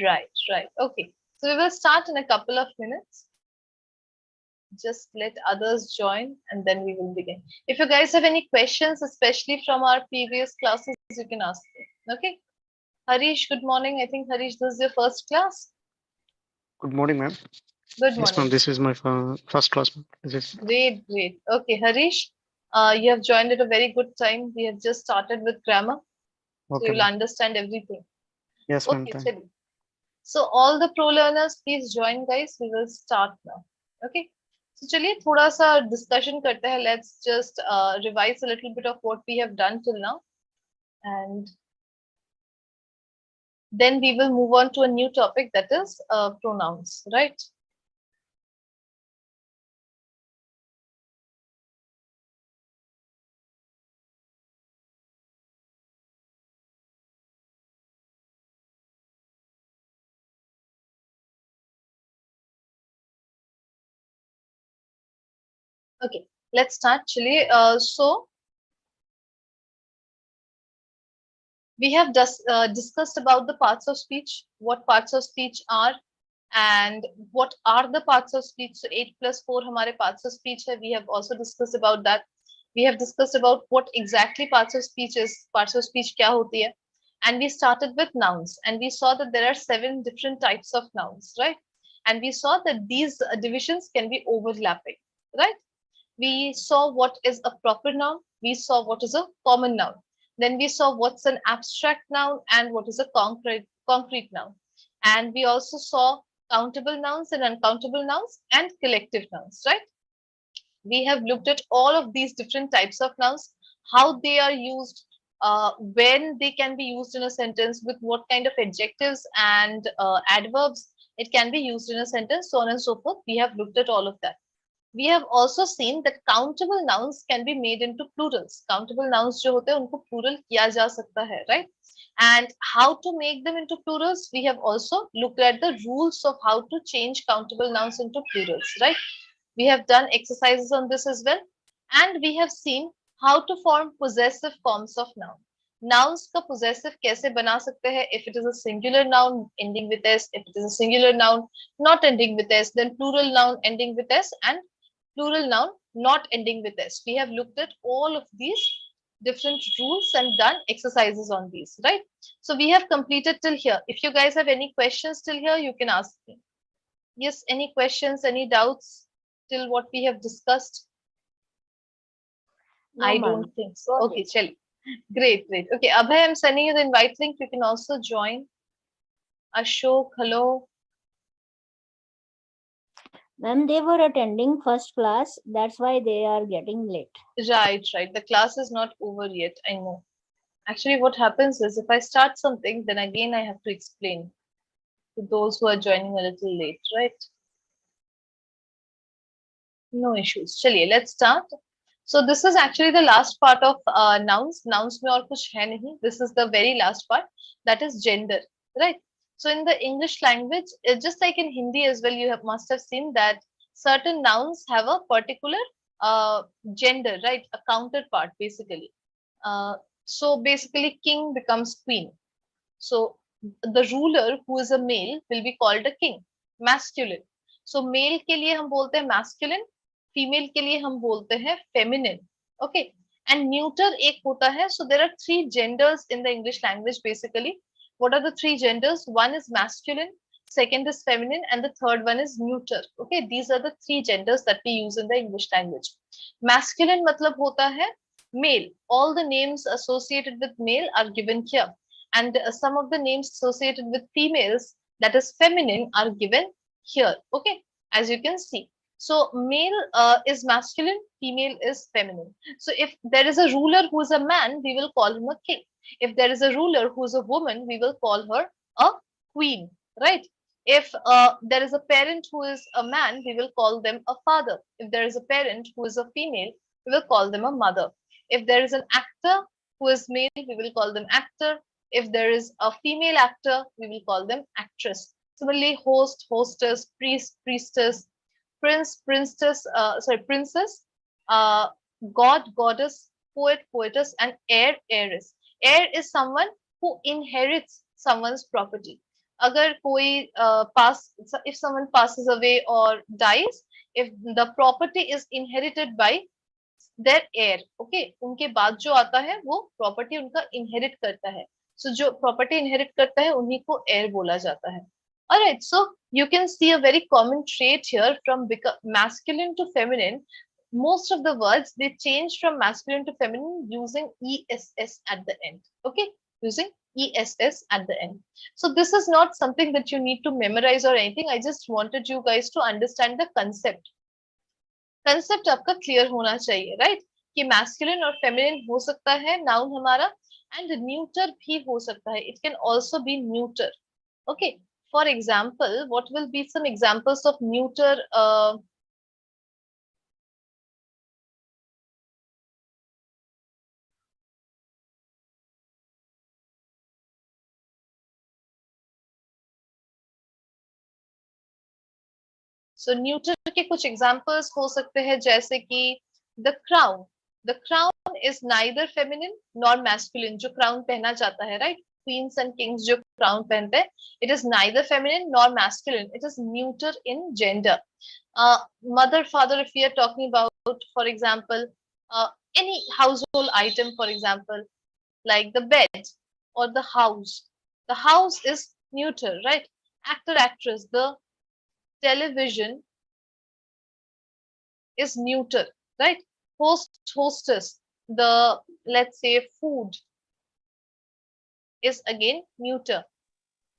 Right, right. Okay. So we will start in a couple of minutes. Just let others join and then we will begin. If you guys have any questions, especially from our previous classes, you can ask me. Okay. Harish, good morning. I think Harish, this is your first class. Good morning, ma'am. Good Yes, ma'am. morning. This is my first class. This is Great, great. Okay, Harish, you have joined at a very good time. We have just started with grammar, so okay, you'll ma'am. understand everything. Yes, ma'am. Okay, Thank. chali. So all the pro learners, please join, guys. We will start now. Okay. So चलिए थोड़ा सा discussion करते हैं. Let's just revise a little bit of what we have done till now, and then we will move on to a new topic, that is pronouns, right? Okay, let's start. Chili. So we have discussed about the parts of speech, what parts of speech are, and what are the parts of speech. So 8+4 हमारे parts of speech है. We have also discussed about that. We have discussed about what exactly parts of speech is. Parts of speech क्या होती है? And we started with nouns, and we saw that there are 7 different types of nouns, right? And we saw that these divisions can be overlapping, right? We saw what is a proper noun. We saw what is a common noun. Then we saw what's an abstract noun and what is a concrete noun. And we also saw countable nouns and uncountable nouns and collective nouns, right? We have looked at all of these different types of nouns, how they are used, when they can be used in a sentence, with what kind of adjectives and adverbs it can be used in a sentence, so on and so forth. We have looked at all of that. We have also seen that countable nouns can be made into plurals. Countable nouns जो होते हैं उनको plural किया जा सकता है, right? And how to make them into plurals, we have also looked at the rules of how to change countable nouns into plurals, right? We have done exercises on this as well, and we have seen how to form possessive forms of noun. Nouns का possessive कैसे बना सकते हैं? If it is a singular noun ending with s, if it is a singular noun not ending with s, then plural noun ending with s, and plural noun not ending with s. We have looked at all of these different rules and done exercises on these, right? So we have completed till here. If you guys have any questions till here, you can ask me. Yes, any questions, any doubts till what we have discussed? No, I ma'am. don't think so. Okay, chali. Great, great. Okay, Abhay, I'm sending you the invite link. You can also join. Ashok, hello. Ma'am, they were attending first class. That's why they are getting late. Right, right. The class is not over yet. I know. Actually, what happens is if I start something, then again I have to explain to those who are joining a little late, right? No issues. Chaliye, let's start. So this is actually the last part of nouns. Nouns में और कुछ है नहीं. This is the very last part. That is gender, right? So in the English language, just like in Hindi as well, you must have seen that certain nouns have a particular gender, right? A counterpart, basically. So basically, king becomes queen. So the ruler who is a male will be called a king, masculine. So male के लिए हम बोलते हैं masculine, female के लिए हम बोलते हैं feminine. Okay. And neuter एक होता है. So there are 3 genders in the English language basically. What are the 3 genders? One is masculine, second is feminine, and the third one is neuter. Okay, these are the 3 genders that we use in the English language. Masculine मतलब होता है male. All the names associated with male are given here. And some of the names associated with females, that is feminine, are given here. Okay, as you can see. So male is masculine, female is feminine. So if there is a ruler who is a man, we will call him a king. If there is a ruler who is a woman, we will call her a queen, right? If there is a parent who is a man, we will call them a father. If there is a parent who is a female, we will call them a mother. If there is an actor who is male, we will call them actor. If there is a female actor, we will call them actress. Similarly, host, hostess, priest, priestess, prince, princess, princess, god, goddess, poet, poetess, and heir, heiress. Heir is someone who inherits someone's property. अगर कोई if someone passes away or dies, if the property is inherited by their heir. Okay, उनके बाद जो आता है वो property उनका inherit करता है. So जो प्रॉपर्टी इनहेरिट करता है उन्हीं को heir बोला जाता है. Alright, so you can see a very common trait here from masculine to feminine. Most of the words they change from masculine to feminine using ess at the end. Okay, using ess at the end. So this is not something that you need to memorize or anything. I just wanted you guys to understand the concept. Concept आपका clear होना चाहिए, right, कि masculine और feminine हो सकता है noun हमारा, and neuter भी हो सकता है. It can also be neuter. Okay, for example what will be some examples of neuter? So neuter के कुछ एग्जांपल्स हो सकते हैं जैसे कि the crown. The crown is neither feminine nor masculine. जो क्राउन पहना जाता है, राइट, क्वींस एंड किंग्स जो क्राउन पहनते हैं, it is neither feminine nor masculine. It is neuter in gender. Mother father, if we are talking about for example any household item, for example, like the bed or the house. The house is neuter, right? Actor, actress, the television is neuter, right? Host, hostess, the, let's say, food is again neuter.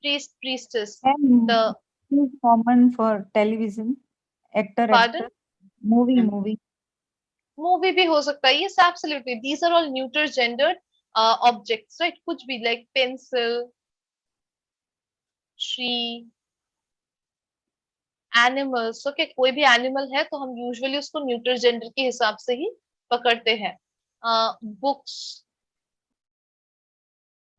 Priest, priestess, And the is common for television, actor, pardon, actor, movie. movie भी हो सकता है. Yes, absolutely. These are all neuter gendered objects, right? कुछ भी, like pencil, tree, animals. Okay, कोई भी animal है तो हम यूजुअली उसको न्यूट्रल जेंडर के हिसाब से ही पकड़ते हैं. Books,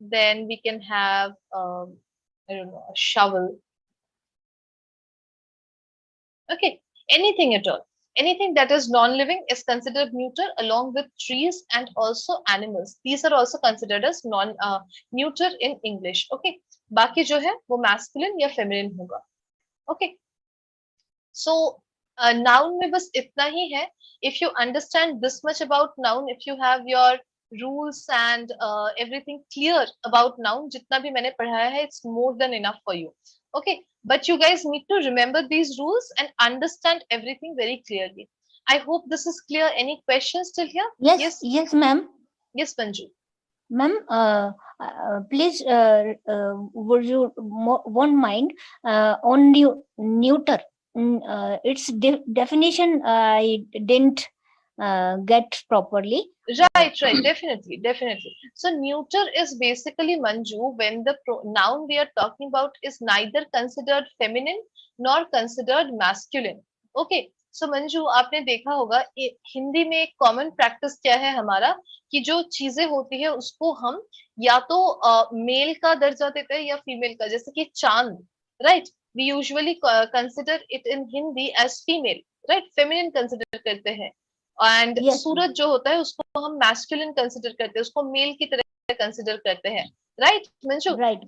then we can have I don't know, shovel. Okay, anything at all, anything that is non-living is considered neuter along with trees and also animals. These are also considered as neuter in English. Okay, बाकी जो है वो masculine या feminine होगा. Okay, so noun में बस इतना ही है. If you understand this much about noun, if you have your rules and everything clear about noun, जितना भी मैंने पढ़ाया है, it's more than enough for you. Okay, but you guys need to remember these rules and understand everything very clearly. I hope this is clear. Any questions till here? Yes, ma'am. Yes, Manju. Ma'am, please, would you won't mind on neuter? Its definition I didn't get properly. Right, definitely. So neuter is basically, Manju, when the noun we are talking about is neither considered feminine nor considered masculine. Okay, so Manju, आपने देखा होगा हिंदी में एक common practice क्या है हमारा, कि जो चीजें होती है उसको हम या तो मेल का दर्जा देते हैं या फीमेल का. जैसे कि चांद, right, we usually consider it in Hindi as female, right? Feminine consider करते हैं. एंड सूरज जो होता है उसको हम मैस्कुलिन कंसिडर करते हैं, उसको मेल की तरह कंसिडर करते हैं, right Manju? Right.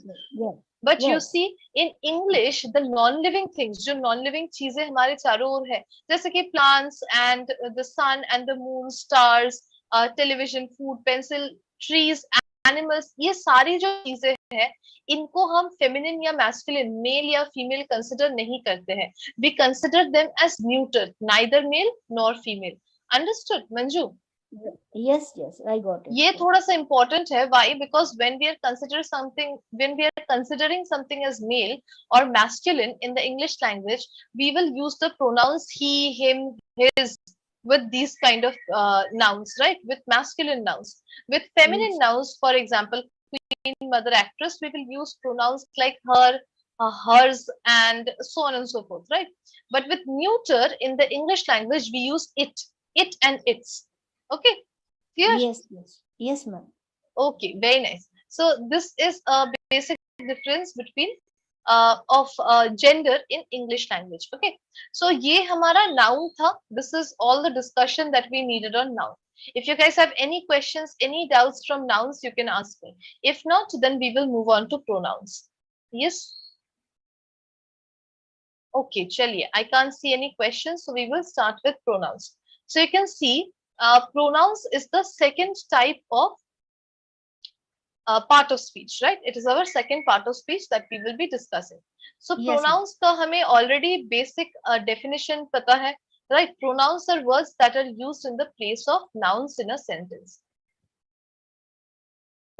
But you see in English the non living things, जो नॉन लिविंग चीजें हमारे चारों ओर है, जैसे कि plants and the sun and the moon, stars, television, food, pencil, trees, animals, ये सारी जो चीजें हैं इनको हम फेमिनिन या मैस्कुलिन, मेल या फीमेल कंसिडर नहीं करते हैं. We consider them as neuter, neither male nor female. Understood, Manju? Yes, I got it. ये थोड़ा सा important है. Why? Because when we are considering something as male or masculine in the English language, we will use the pronouns he, him, his with these kind of nouns, right? With masculine nouns. With feminine nouns, for example, queen, mother, actress, we will use pronouns like her, hers, and so on and so forth, right? But with neuter in the English language, we use it and its. Okay, clear? Yes, ma'am. Okay, very nice. So this is a basic difference between of gender in English language. Okay, so ये हमारा noun था. This is all the discussion that we needed on noun. If you guys have any questions, any doubts from nouns, you can ask me. If not, then we will move on to pronouns. Yes. Okay, chaliye. I can't see any questions, so we will start with pronouns. So you can see pronouns is the second type of part of speech, right? It is our second part of speech that we will be discussing. So Yes, ma'am. pronouns का हमें already basic definition पता है, right? Pronouns are words that are used in the place of nouns in a sentence.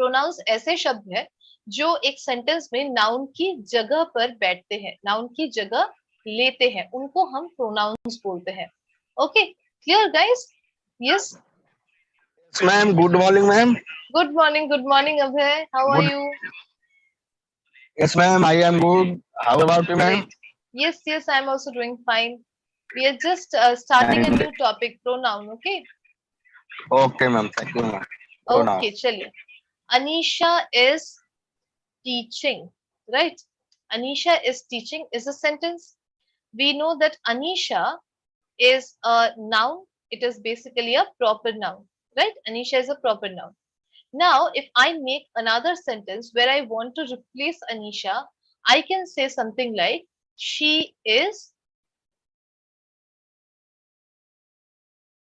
Pronouns ऐसे शब्द है जो एक sentence में नाउन की जगह पर बैठते हैं, नाउन की जगह लेते हैं, उनको हम प्रोनाउंस बोलते हैं. Okay, clear guys? Yes. Yes, ma'am. Good morning, ma'am. Good morning, Abhay. How are Good. you? Yes, ma'am. I am good. How about you, ma'am? Great. Yes, I'm also doing fine. We are just starting a And new topic, pronoun. Okay. okay, ma'am. Thank you, ma'am. Pronoun. Okay, chaliye. Anisha is teaching, right? Anisha is teaching is a sentence. We know that Anisha is a noun. It is basically a proper noun, right? Anisha is a proper noun. Now, if I make another sentence where I want to replace Anisha, I can say something like, she is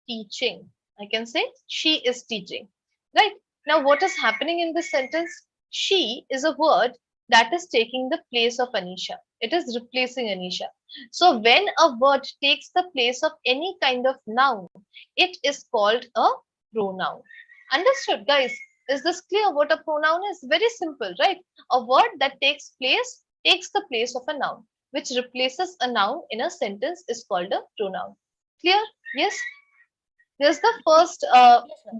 teaching. I can say, she is teaching, right? Now, what is happening in this sentence? She is a word that is taking the place of Anisha. It is replacing Anisha. So, when a word takes the place of any kind of noun, it is called a pronoun. Understood, guys? Is this clear what a pronoun is? Very simple, right? A word that takes the place of a noun, which replaces a noun in a sentence is called a pronoun. Clear? Yes? There's the first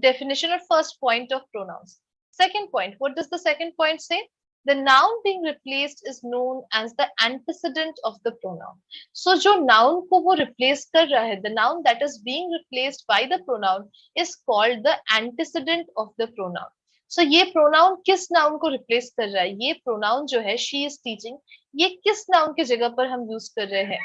definition or first point of pronouns. Second point, what does the second point say? The noun being replaced is known as the antecedent of the pronoun. So जो noun को वो replace कर रहा है, the noun that is being replaced by the pronoun is called the antecedent of the pronoun. So ये pronoun किस noun को replace कर रहा है? ये pronoun जो है she is teaching, ये किस noun के जगह पर हम use कर रहे हैं?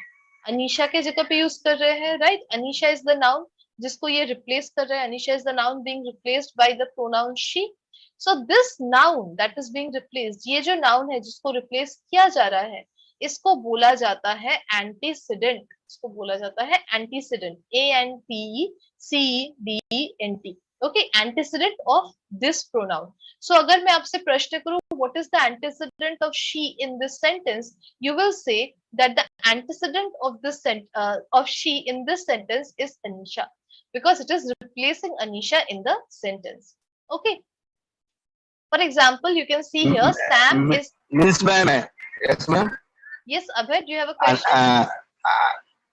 अनीशा के जगह पे use कर रहे हैं, right? Anisha is the noun जिसको ये replace कर रहा है. Anisha is the noun being replaced by the pronoun she. So this noun that is being replaced, ये जो noun है जिसको replace किया जा रहा है, इसको बोला जाता है antecedent. इसको बोला जाता है antecedent. ANTECEDENT. Okay, antecedent of this pronoun. So अगर मैं आपसे प्रश्न करूं, what is the antecedent of she in this sentence? You will say that the antecedent of this of she in this sentence is Anisha, because it is replacing Anisha in the sentence. Okay. For example, you can see here Sam is. Miss ma'am. Yes, ma'am. Yes, Abhay, do you have a question?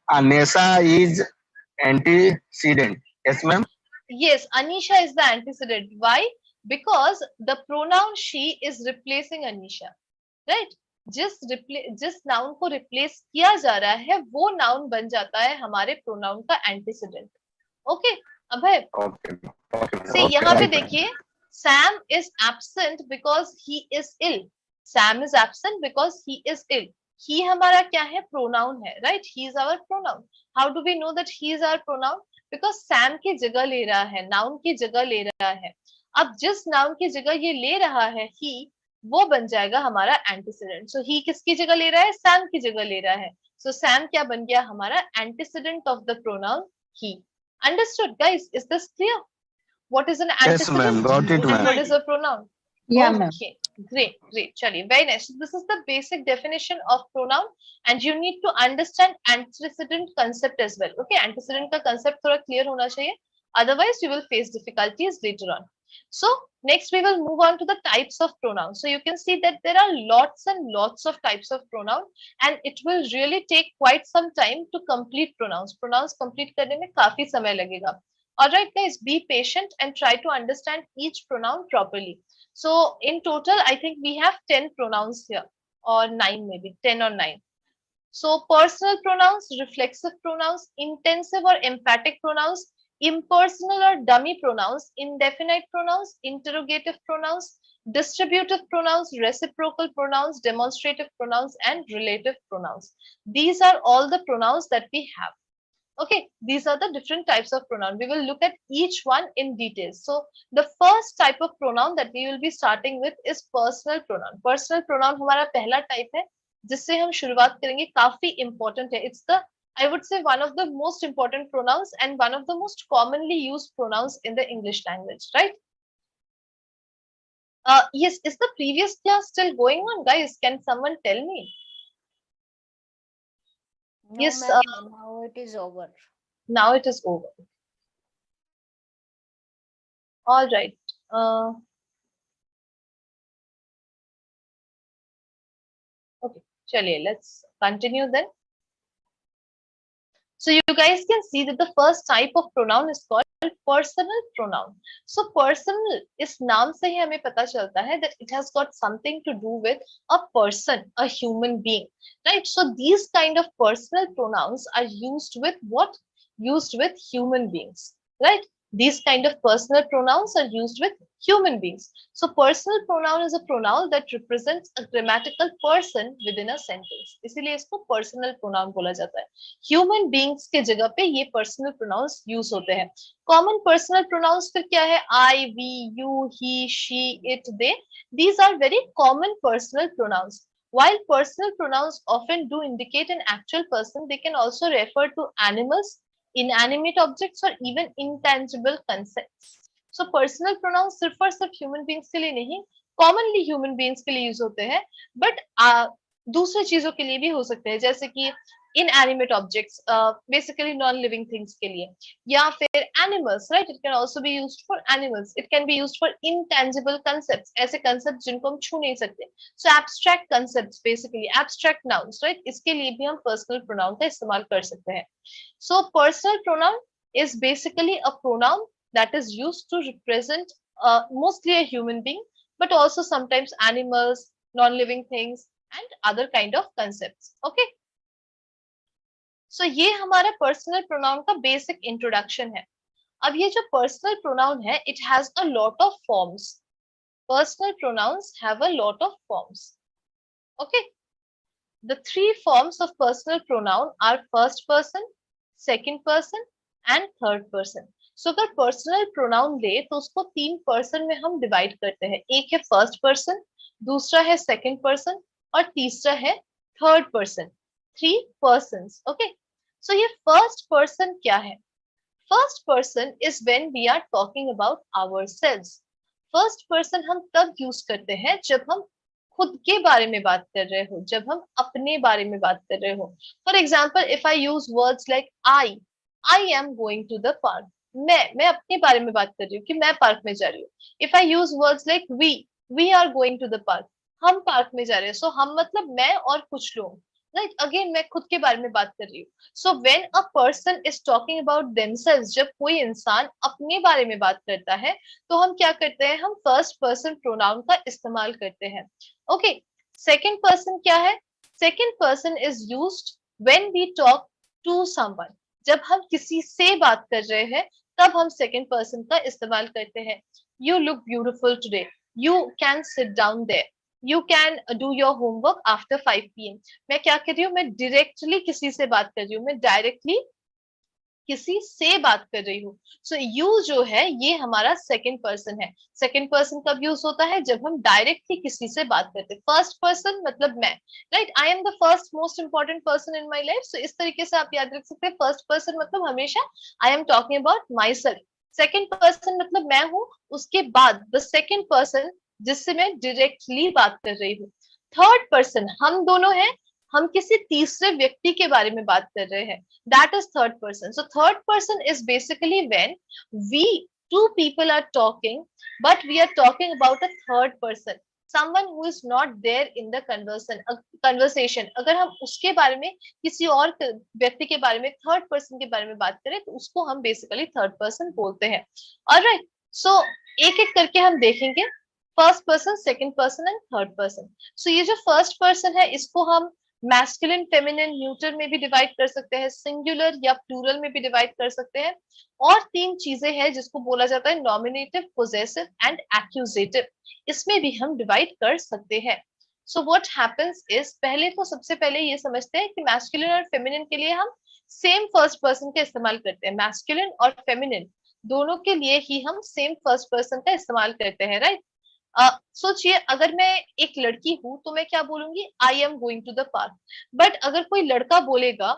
Anisha is antecedent. Yes, ma'am. Yes, Anisha is the antecedent. Why? Because the pronoun she is replacing Anisha, right? जिस noun को replace किया जा रहा है वो noun बन जाता है हमारे प्रोनाउन का एंटीसीडेंट. ओके अभय, से यहाँ पे देखिए, Sam is absent because he is ill. Sam is absent because he is ill. He हमारा क्या है? प्रोनाउन है, right? He is our pronoun. How do we know that he is our pronoun? Because Sam की जगह ले रहा है, noun की जगह ले रहा है. अब जिस नाउन की जगह ये ले रहा है he, वो बन जाएगा हमारा एंटीसीडेंट. सो ही किसकी जगह ले रहा है? सैम की जगह ले रहा है. सो सैम क्या बन गया? हमारा antecedent of the pronoun he. Understood, guys? Is this clear? What is an antecedent? Yes, ma'am. Got it, and what is a pronoun? Yeah, ma'am. Okay, great. Chaliye, very nice. So this is the basic definition of pronoun, and you need to understand antecedent concept as well. Okay, antecedent का concept थोड़ा clear होना चाहिए. Otherwise, you will face difficulties later on. So next we will move on to the types of pronouns. So you can see that there are lots and lots of types of pronoun, and it will really take quite some time to complete pronouns. Pronouns complete करने में काफी समय लगेगा. Alright guys, be patient and try to understand each pronoun properly. So in total, I think we have 10 pronouns here, or 9 maybe, 10 or 9. So personal pronouns, reflexive pronouns, intensive or emphatic pronouns, impersonal or dummy pronouns, indefinite pronouns, interrogative pronouns, distributive pronouns, reciprocal pronouns, demonstrative pronouns, and relative pronouns. These are all the pronouns that we have. Okay, these are the different types of pronoun. We will look at each one in detail. So the first type of pronoun that we will be starting with is personal pronoun. Personal pronoun हमारा पहला type है. जिससे हम शुरुआत करेंगे काफी important है. It's the I would say one of the most important pronouns and one of the most commonly used pronouns in the English language, right? Yes, is the previous class still going on, guys? Can someone tell me? No, Yes, ma'am. Now it is over. now it is over. All right. Okay, chaliye, let's continue then. So you guys can see that the first type of pronoun is called personal pronoun. So personal इस नाम से ही हमें पता चलता है that it has got something to do with a person, a human being, right? So these kind of personal pronouns are used with what? Used with human beings, right? These kind of personal pronouns are used with human beings. So personal pronoun is a pronoun that represents a grammatical person within a sentence. इसीलिए इसको personal pronoun बोला जाता है. Human beings के जगह पे ये personal pronouns use होते हैं. Common personal pronouns फिर क्या है? I, we, you, he, she, it, they. These are very common personal pronouns. While personal pronouns often do indicate an actual person, they can also refer to animals, inanimate objects or even intangible concepts. So personal pronouns सिर्फ और सिर्फ human beings के लिए नहीं, commonly human beings के लिए use होते हैं, but दूसरे चीजों के लिए भी हो सकते हैं, जैसे कि inanimate objects, basically non-living things के लिए, या फिर animals, right? It can also be used for animals. It can be used for intangible concepts, ऐसे concepts जिनको हम छू नहीं सकते. So abstract concepts, basically abstract nouns, right? इसके लिए भी हम personal pronoun का इस्तेमाल कर सकते हैं. So personal pronoun is basically a pronoun that is used to represent mostly a human being, but also sometimes animals, non-living things and other kind of concepts. Okay. So ये हमारा personal pronoun का basic introduction है. अब ये जो personal pronoun है, it has a lot of forms. Personal pronouns have a lot of forms. Okay. The three forms of personal pronoun are first person, second person and third person. So अगर personal pronoun ले तो उसको तीन person में हम divide करते हैं. एक है first person, दूसरा है second person और तीसरा है third person. Three persons. Okay. So ये first person क्या है? First person is when we are talking about ourselves. First person हम तब use करते हैं जब हम खुद के बारे में बात कर रहे हो, जब हम अपने बारे में बात कर रहे हो. For example, if I use words like I am going to the park. मैं अपने बारे में बात कर रही हूँ कि मैं पार्क में जा रही हूँ. If I use words like we are going to the park. हम पार्क में जा रहे हैं. So हम मतलब मैं और कुछ लोग. Right? Again, मैं खुद के बारे में बात कर रही हूँ. So when a person is talking about themselves, जब कोई इंसान अपने बारे में बात करता है, तो हम क्या करते हैं? हम first person pronoun का इस्तेमाल करते हैं. Okay. Second person क्या है? Second person is used when we talk to someone. जब हम किसी से बात कर रहे हैं, तब हम second person का इस्तेमाल करते हैं. You look beautiful today. You can sit down there. You can do your homework after 5 PM. मैं क्या कर रही हूँ? मैं directly किसी से बात कर रही हूँ. मैं directly किसी से बात कर रही हूँ. So you जो है ये हमारा second person है. Second person कब use होता है? जब हम directly किसी से बात करते हैं. First person मतलब मैं, right? I am the first most important person in my life. So इस तरीके से आप याद रख सकते हैं. First person मतलब हमेशा I am talking about myself. Second person मतलब मैं हूँ, उसके बाद the second person जिससे मैं directly बात कर रही हूँ. Third person हम दोनों हैं, हम किसी तीसरे व्यक्ति के बारे में बात कर रहे हैं. That is third person. So third person is basically when two people are talking, but we are talking about a third person, someone who is not there in the conversation. अगर हम उसके बारे में, किसी और व्यक्ति के बारे में, third person के बारे में बात करें, तो उसको हम basically third person बोलते हैं. Alright. So एक एक करके हम देखेंगे. First person, second person and third person. So ये जो first person है, इसको हम मैस्कुलिन, फेमिनिन, न्यूटर में भी डिवाइड कर सकते हैं, सिंगुलर या प्लूरल में भी डिवाइड कर सकते हैं. और तीन चीजें हैं जिसको बोला जाता है नॉमिनेटिव, पोजेसिव एंड एक्यूजेटिव. इसमें भी हम डिवाइड कर सकते हैं. सो व्हाट हैपेंस इज, पहले तो सबसे पहले ये समझते हैं कि मैस्कुलिन और फेमिनिन के लिए हम सेम फर्स्ट पर्सन का इस्तेमाल करते हैं. मैस्कुलिन और फेमिनिन दोनों के लिए ही हम सेम फर्स्ट पर्सन का इस्तेमाल करते हैं, राइट? सोचिए अगर मैं एक लड़की हूं तो मैं क्या बोलूंगी, I am going to the park. But अगर कोई लड़का बोलेगा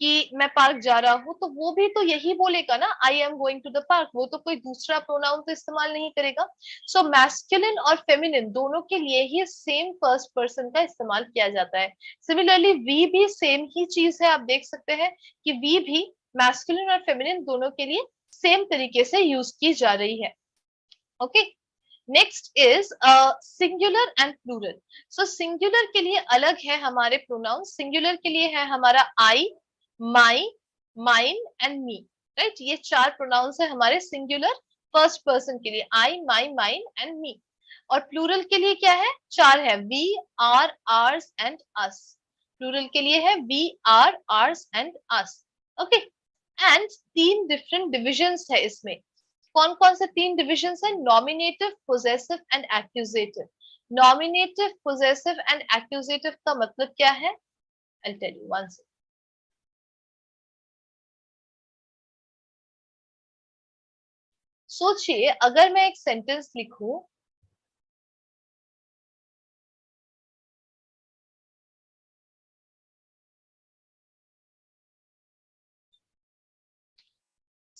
कि मैं पार्क जा रहा हूं, तो वो भी तो यही बोलेगा ना, I am going to the park, वो तो कोई दूसरा प्रोनाउन तो इस्तेमाल नहीं करेगा। सो मैस्कुलिन और फेमिनिन दोनों के लिए ही सेम फर्स्ट पर्सन का इस्तेमाल किया जाता है। सिमिलरली वी भी सेम ही चीज है, आप देख सकते हैं कि वी भी मैस्कुलिन और फेमिनिन दोनों के लिए सेम तरीके से यूज की जा रही है। Okay, next is singular and plural. So singular के लिए अलग है हमारे प्रोनाउन, सिंगुलर के लिए है हमारा आई, माई, माइन एंड मी, राइट। ये 4 प्रोनाउंस है हमारे सिंगुलर फर्स्ट पर्सन के लिए, आई, माई, माइन एंड मी। और प्लूरल के लिए क्या है, 4 है, we, our, ours and us. Plural के लिए है we, our, ours and us. Okay, and 3 different divisions है इसमें। कौन कौन से 3 डिविजन्स है, nominative, possessive and accusative. Nominative, possessive and accusative का मतलब क्या है, I will tell you one second. सोचिए अगर मैं एक सेंटेंस लिखूं,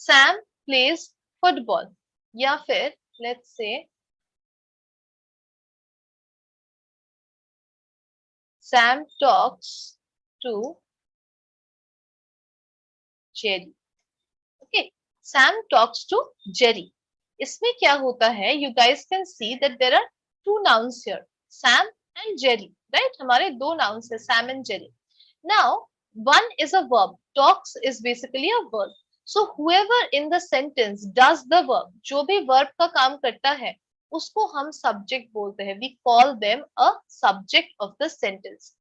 सैम प्लेज फुटबॉल, या फिर let's say Sam talks to Jerry. Okay, Sam talks to Jerry. इसमें क्या होता है, you guys can see that there are 2 nouns here, Sam and Jerry, right. हमारे 2 nouns है, Sam and Jerry. Now one is a verb, talks is basically a verb. So whoever in the sentence does the verb, जो भी verb का काम करता है उसको हम subject बोलते हैं, we call them a subject of the sentence.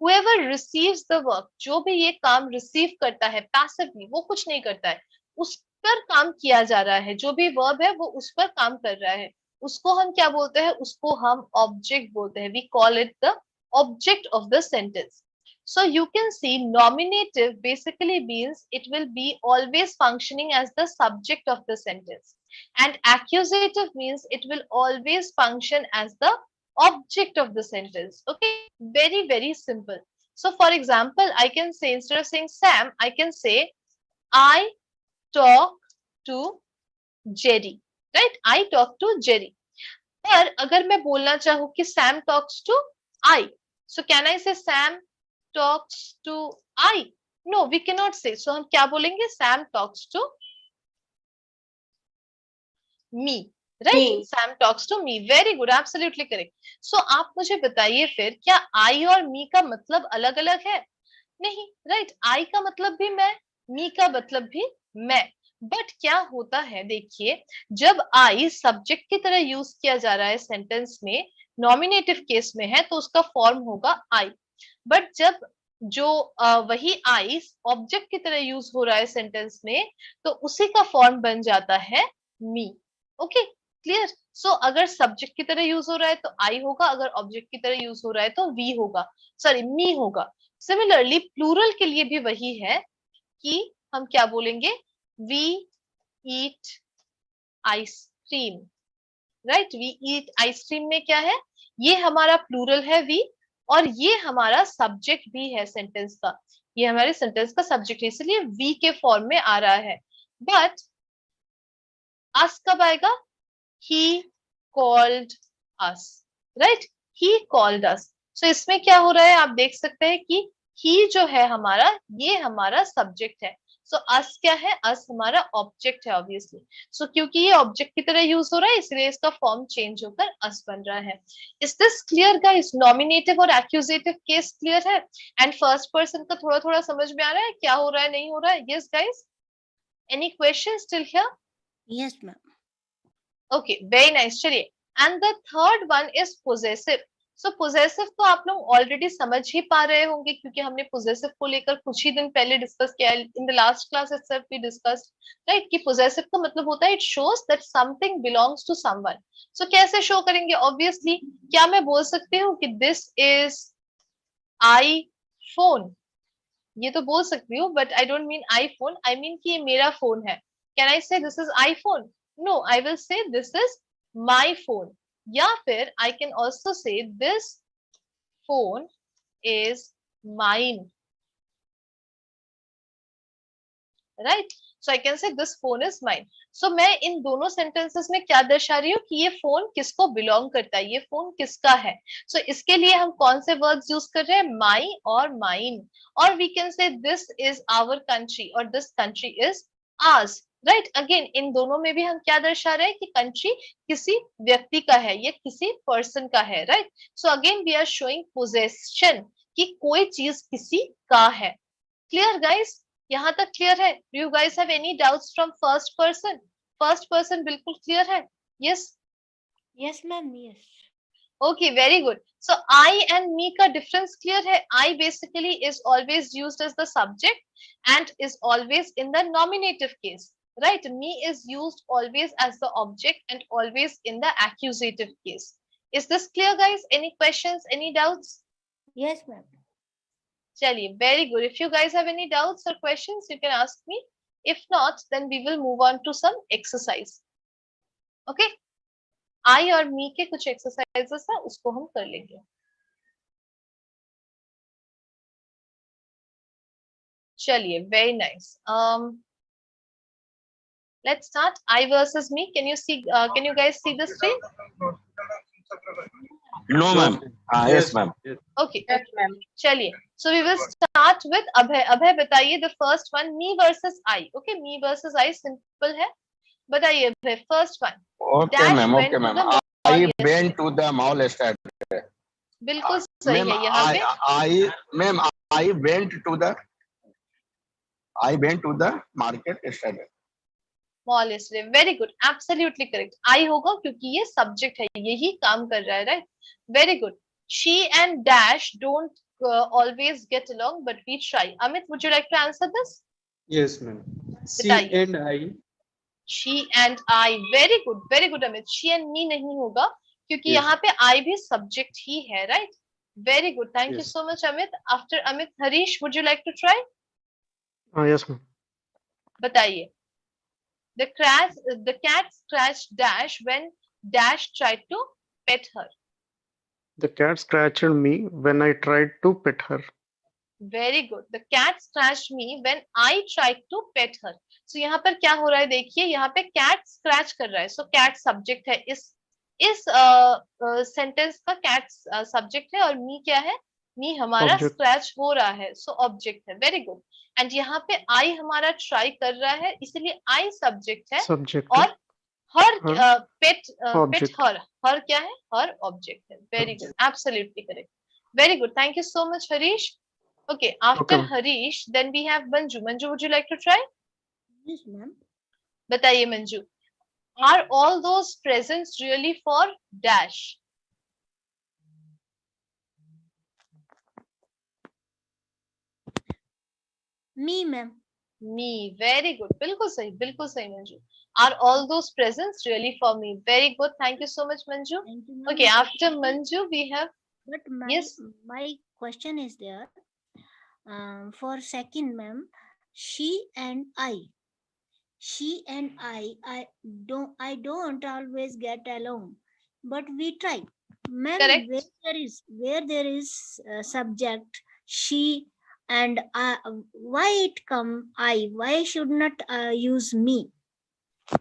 Whoever receives the work, जो भी ये काम receive करता है passively, वो कुछ नहीं करता है, उस पर काम किया जा रहा है, जो भी verb है वो उस पर काम कर रहा है, उसको हम क्या बोलते हैं, उसको हम object बोलते हैं, we call it the object of the sentence. So you can see nominative basically means it will be always functioning as the subject of the sentence, and accusative means it will always function as the object of the sentence. Okay, very very simple. So for example, I can say, instead of saying Sam, I can say I talk to Jerry, right? I talk to Jerry. पर अगर मैं बोलना चाहूँ कि Sam talks to I, so can I say Sam talks to I? No, we cannot say. So हम क्या बोलेंगे, Sam talks to me, right? Sam talks to me. Very good, absolutely correct. So आप मुझे बताइए फिर, क्या I और me का मतलब अलग अलग है? नहीं, right? I का मतलब भी मैं, me का मतलब भी मैं। बट क्या होता है, देखिए, जब I सब्जेक्ट की तरह यूज किया जा रहा है सेंटेंस में, नॉमिनेटिव केस में है, तो उसका फॉर्म होगा I। बट जब जो वही आई ऑब्जेक्ट की तरह यूज हो रहा है सेंटेंस में, तो उसी का फॉर्म बन जाता है मी। Okay, clear. सो अगर सब्जेक्ट की तरह यूज हो रहा है तो आई होगा, अगर ऑब्जेक्ट की तरह यूज हो रहा है तो वी होगा, सॉरी मी होगा। सिमिलरली प्लूरल के लिए भी वही है कि हम क्या बोलेंगे, we eat ice cream, right. We eat ice cream में क्या है, ये हमारा प्लूरल है वी, और ये हमारा सब्जेक्ट भी है सेंटेंस का, ये हमारे सेंटेंस का सब्जेक्ट है, इसलिए वी के फॉर्म में आ रहा है। बट अस कब आएगा, he called us, right, he called us. So इसमें क्या हो रहा है, आप देख सकते हैं कि ही जो है हमारा, ये हमारा सब्जेक्ट है। सो अस क्या है, अस हमारा ऑब्जेक्ट है ऑब्वियसली। सो क्योंकि ये ऑब्जेक्ट की तरह यूज हो रहा है, इसलिए इसका फॉर्म चेंज होकर अस बन रहा है। Is this clear guys? Nominative और एक्यूजेटिव केस क्लियर है, एंड फर्स्ट पर्सन का थोड़ा थोड़ा समझ में आ रहा है क्या हो रहा है, नहीं हो रहा है? Yes guys, any question still here? Yes ma'am. Okay, very nice. चलिए, and the third one is possessive. So possessive तो आप लोग ऑलरेडी समझ ही पा रहे होंगे, क्योंकि हमने पोजेसिव को लेकर कुछ ही दिन पहले डिस्कस किया, in the last class itself we discussed, right, कि पोजेसिव का मतलब होता है it shows that something belongs to someone. So कैसे शो करेंगे, ऑब्वियसली क्या मैं बोल सकती हूँ कि दिस इज आईफोन, ये तो बोल सकती हूँ, but I don't mean iPhone, I mean कि ये मेरा फोन है। Can I say this is iPhone? No, I will say this is my phone, या फिर I can also say this phone is mine. Right, so I can say this phone is mine. So मैं इन दोनों sentences में क्या दर्शा रही हूँ कि ये फोन किसको बिलोंग करता है, ये फोन किसका है. सो इसके लिए हम कौन से वर्ड्स यूज कर रहे हैं, माई और माइन. और we can say this is our country और this country is ours. Right, again इन दोनों में भी हम क्या दर्शा रहे हैं कि कंट्री किसी व्यक्ति का है, ये किसी पर्सन का है. Right, so again we are showing possession कि कोई चीज किसी का है. क्लियर गाइस, यहाँ तक क्लियर है? Do you guys have any doubts from first person? First person बिल्कुल क्लियर है? Yes, yes ma'am, yes. Okay, very good. So I and me का डिफरेंस क्लियर है. I basically is always used as the subject and is always in the nominative case. Right, me is used always as the object and always in the accusative case. Is this clear guys? Any questions, any doubts? Yes ma'am. चलिए, very good. If you guys have any doubts or questions, you can ask me. If not, then we will move on to some exercise. Okay? I और me के कुछ exercises है, उसको हम कर लेंगे. चलिए, very nice. Let's start. I versus me. Can you see? Can you guys see the screen? No, ma'am. Yes, ma'am. Okay. Yes, ma'am. चलिए. So we will start with अभय. अभय बताइए the first one, me versus I. Okay, me versus I simple है. बताइए अभय, first one. Okay, ma'am. Okay, ma'am. I went to the mall yesterday. बिल्कुल सही है यहाँ पे. Ma'am, I went to the market yesterday. Mall yesterday. Very good. Absolutely correct. I होगा क्योंकि ये subject है, यही काम कर रहा है, right? Very good. She and dash don't always get along, but we try. Amit, would you like to answer this? Yes, ma'am. She and I. She and I. Very good. Very good, Amit. She and me नहीं होगा क्योंकि यहाँ पे I भी subject ही है, right? Very good. Thank you so much, Amit. After Amit, Harish, would you like to try? Yes, ma'am. बताइए. The cat scratched Dash when Dash tried to pet her. The cat scratched me when I tried to pet her. Very good. The cat scratched me when I tried to pet her. So यहाँ पर क्या हो रहा है देखिए, यहाँ पे cat scratch कर रहा है. So cat subject है. इस sentence का cat subject है और me क्या है? Me हमारा scratch हो रहा है. So object है. Very good. And यहाँ पे I हमारा try कर रहा है, इसलिए I subject है. Subject और her pet object. her क्या है? Her object है. Very good. Absolutely correct. Very good. Thank you so much, Harish. Okay, after Harish, then we have Manju. Manju, would you like to try? Yes, ma'am. बताइए Manju. Are all those presents really for Dash? Me, ma'am. Me. Very good. बिल्कुल सही Manju. Are all those presents really for me? Very good. Thank you so much, Manju. Thank you, okay, after Manju, we have. But my question is there. For second, ma'am, she and I don't always get along, but we try. Ma'am, where there is subject she and why it come I? Why should not use me?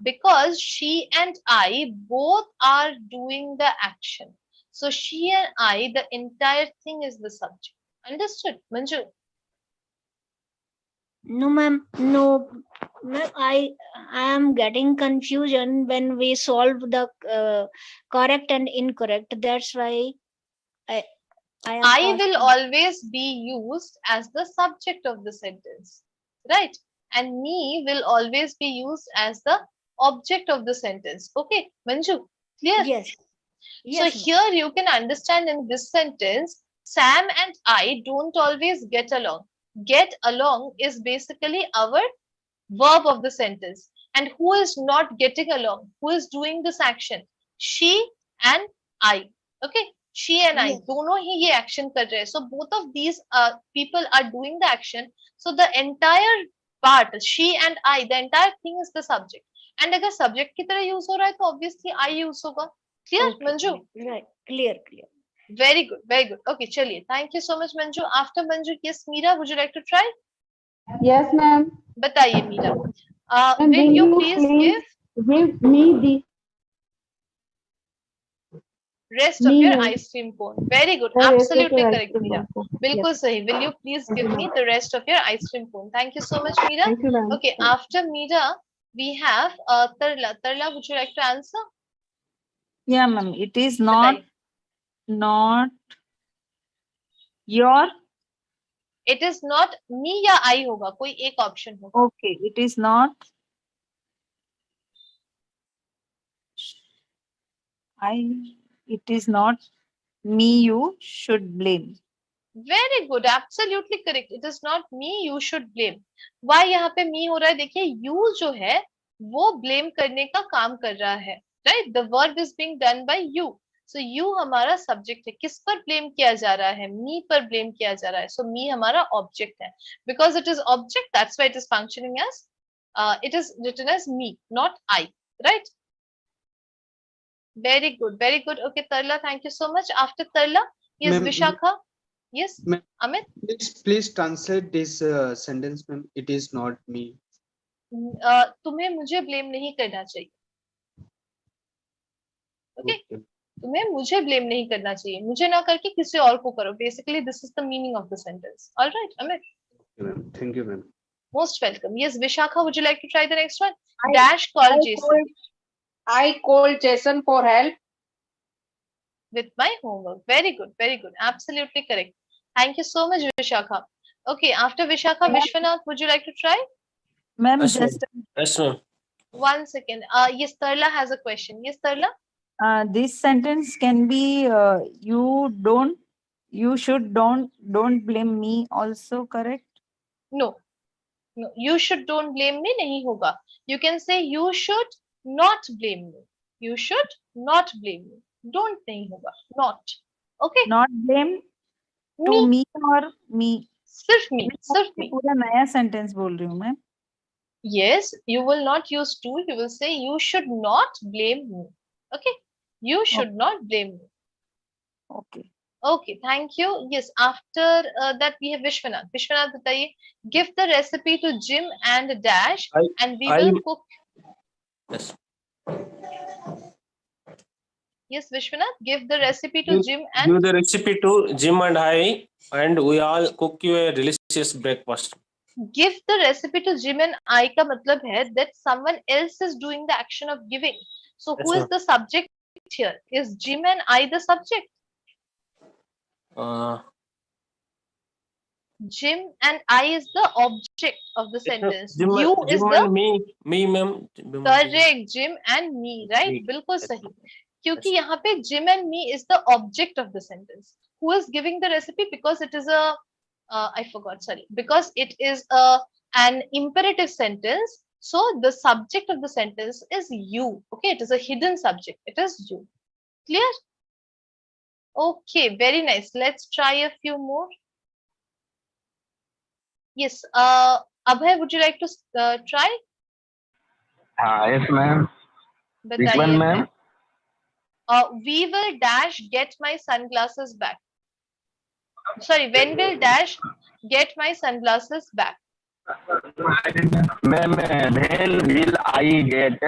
Because she and I both are doing the action. So she and I, the entire thing is the subject. Understood, Manju? No, ma'am. No, ma'am. I am getting confusion when we solve the correct and incorrect. That's why I will always be used as the subject of the sentence, right? And me will always be used as the object of the sentence. Okay, Manju, clear? Yes. So here you can understand in this sentence, Sam and I don't always get along. Get along is basically our verb of the sentence. And who is not getting along? Who is doing this action? She and I. Okay, she and I. दोनों ही ये action कर रहे हैं. So both of these people are doing the action. So the entire part, she and I, the entire thing is the subject. And अगर subject की तरह use हो रहा है तो obviously I use होगा. Clear, Okay, Manju? right, clear. Very good, very good. Okay, chaliye. Thank you so much, Manju. After Manju, yes, Meera, would you like to try? Yes, ma'am. Bataiye, Meera. And Will will you you please please give me the rest of me your ma'am, ice cream cone? Very good. the rest of Absolutely your ice correct, cream Meera. also. Yes. Bilkul sahi. Will you please Thank give you, me ma'am. the rest of your ice cream cone? Thank you so much, Meera. Thank you, ma'am. Okay, after Meera, we have Tarla. Tarla, would you like to answer? Yeah, ma'am. It is not your. It is not me या I होगा, कोई एक option होगा. Okay, it is not. It is not me you should blame. Very good, absolutely correct. It is not me you should blame. Why यहाँ पे me हो रहा है? देखिए you जो है वो blame करने का काम कर रहा है, right? The verb is being done by you. So you हमारा subject है. किस पर blame किया जा रहा है? Me पर blame किया जा रहा है. So me हमारा object है. Because it is object, that's why it is functioning as it is written as me, not I, right? Very good, very good. Okay, Tarla, thank you so much. After Tarla, yes, Ma'am, Vishakha. Yes, ma'am, Amit. please translate this sentence, ma'am. It is not me. तुम्हें मुझे blame नहीं करना चाहिए. Okay, तुम्हें मुझे blame नहीं करना चाहिए. मुझे ना करके किसी और को करो. Basically this is the meaning of the sentence. Alright, Amit. Okay, ma'am. Thank you, ma'am. Most welcome. Yes, Vishakha, would you like to try the next one? Dash call Jason I called Jason for help. with my homework. Very good, very good. Absolutely correct. Thank you so much, Vishakha. Okay, after Vishakha, Vishwanath, would you like to try? Ma'am, Yes, just Yes, ma'am. 1 second. Yes, Tarla has a question. Yes, Tarla. This sentence can be you should don't blame me also, correct? No, no, you should don't blame me nahi hoga. You can say you should not blame me. You should not blame me. Don't nahi hoga. Not. Okay. Not blame to me or me. सिर्फ me, सिर्फ me. पूरा नया sentence बोल रही हूँ मैं. Yes, you will not use to. You will say you should not blame me. Okay. You should not blame me. Okay. Okay, thank you. Yes, after that we have Vishwanath. Vishwanath, बताइए. Give the recipe to Jim and Dash, and we will cook. Yes. Yes, Vishwanath, give the recipe to Jim and. Give the recipe to Jim and I, and we all cook you a delicious breakfast. Give the recipe to Jim and I का मतलब है that someone else is doing the action of giving. So who is the subject here? Is Jim and I the subject? Jim and I is the object of the sentence. Jim, You Jim is the and me, ma'am. correct. Jim and me, right? Me. बिल्कुल सही. क्योंकि यहाँ पे Jim and me is the object of the sentence. Who is giving the recipe? Because it is a I forgot. Sorry, because it is an imperative sentence. So the subject of the sentence is you. Okay, it is a hidden subject. It is you. Clear? Okay, very nice. Let's try a few more. Yes, Abhay, would you like to try? Yes, ma'am. Which बताइए one, Abhay. ma'am? We will dash get my sunglasses back. Sorry, when will dash get my sunglasses back? Ma'am, when will I get?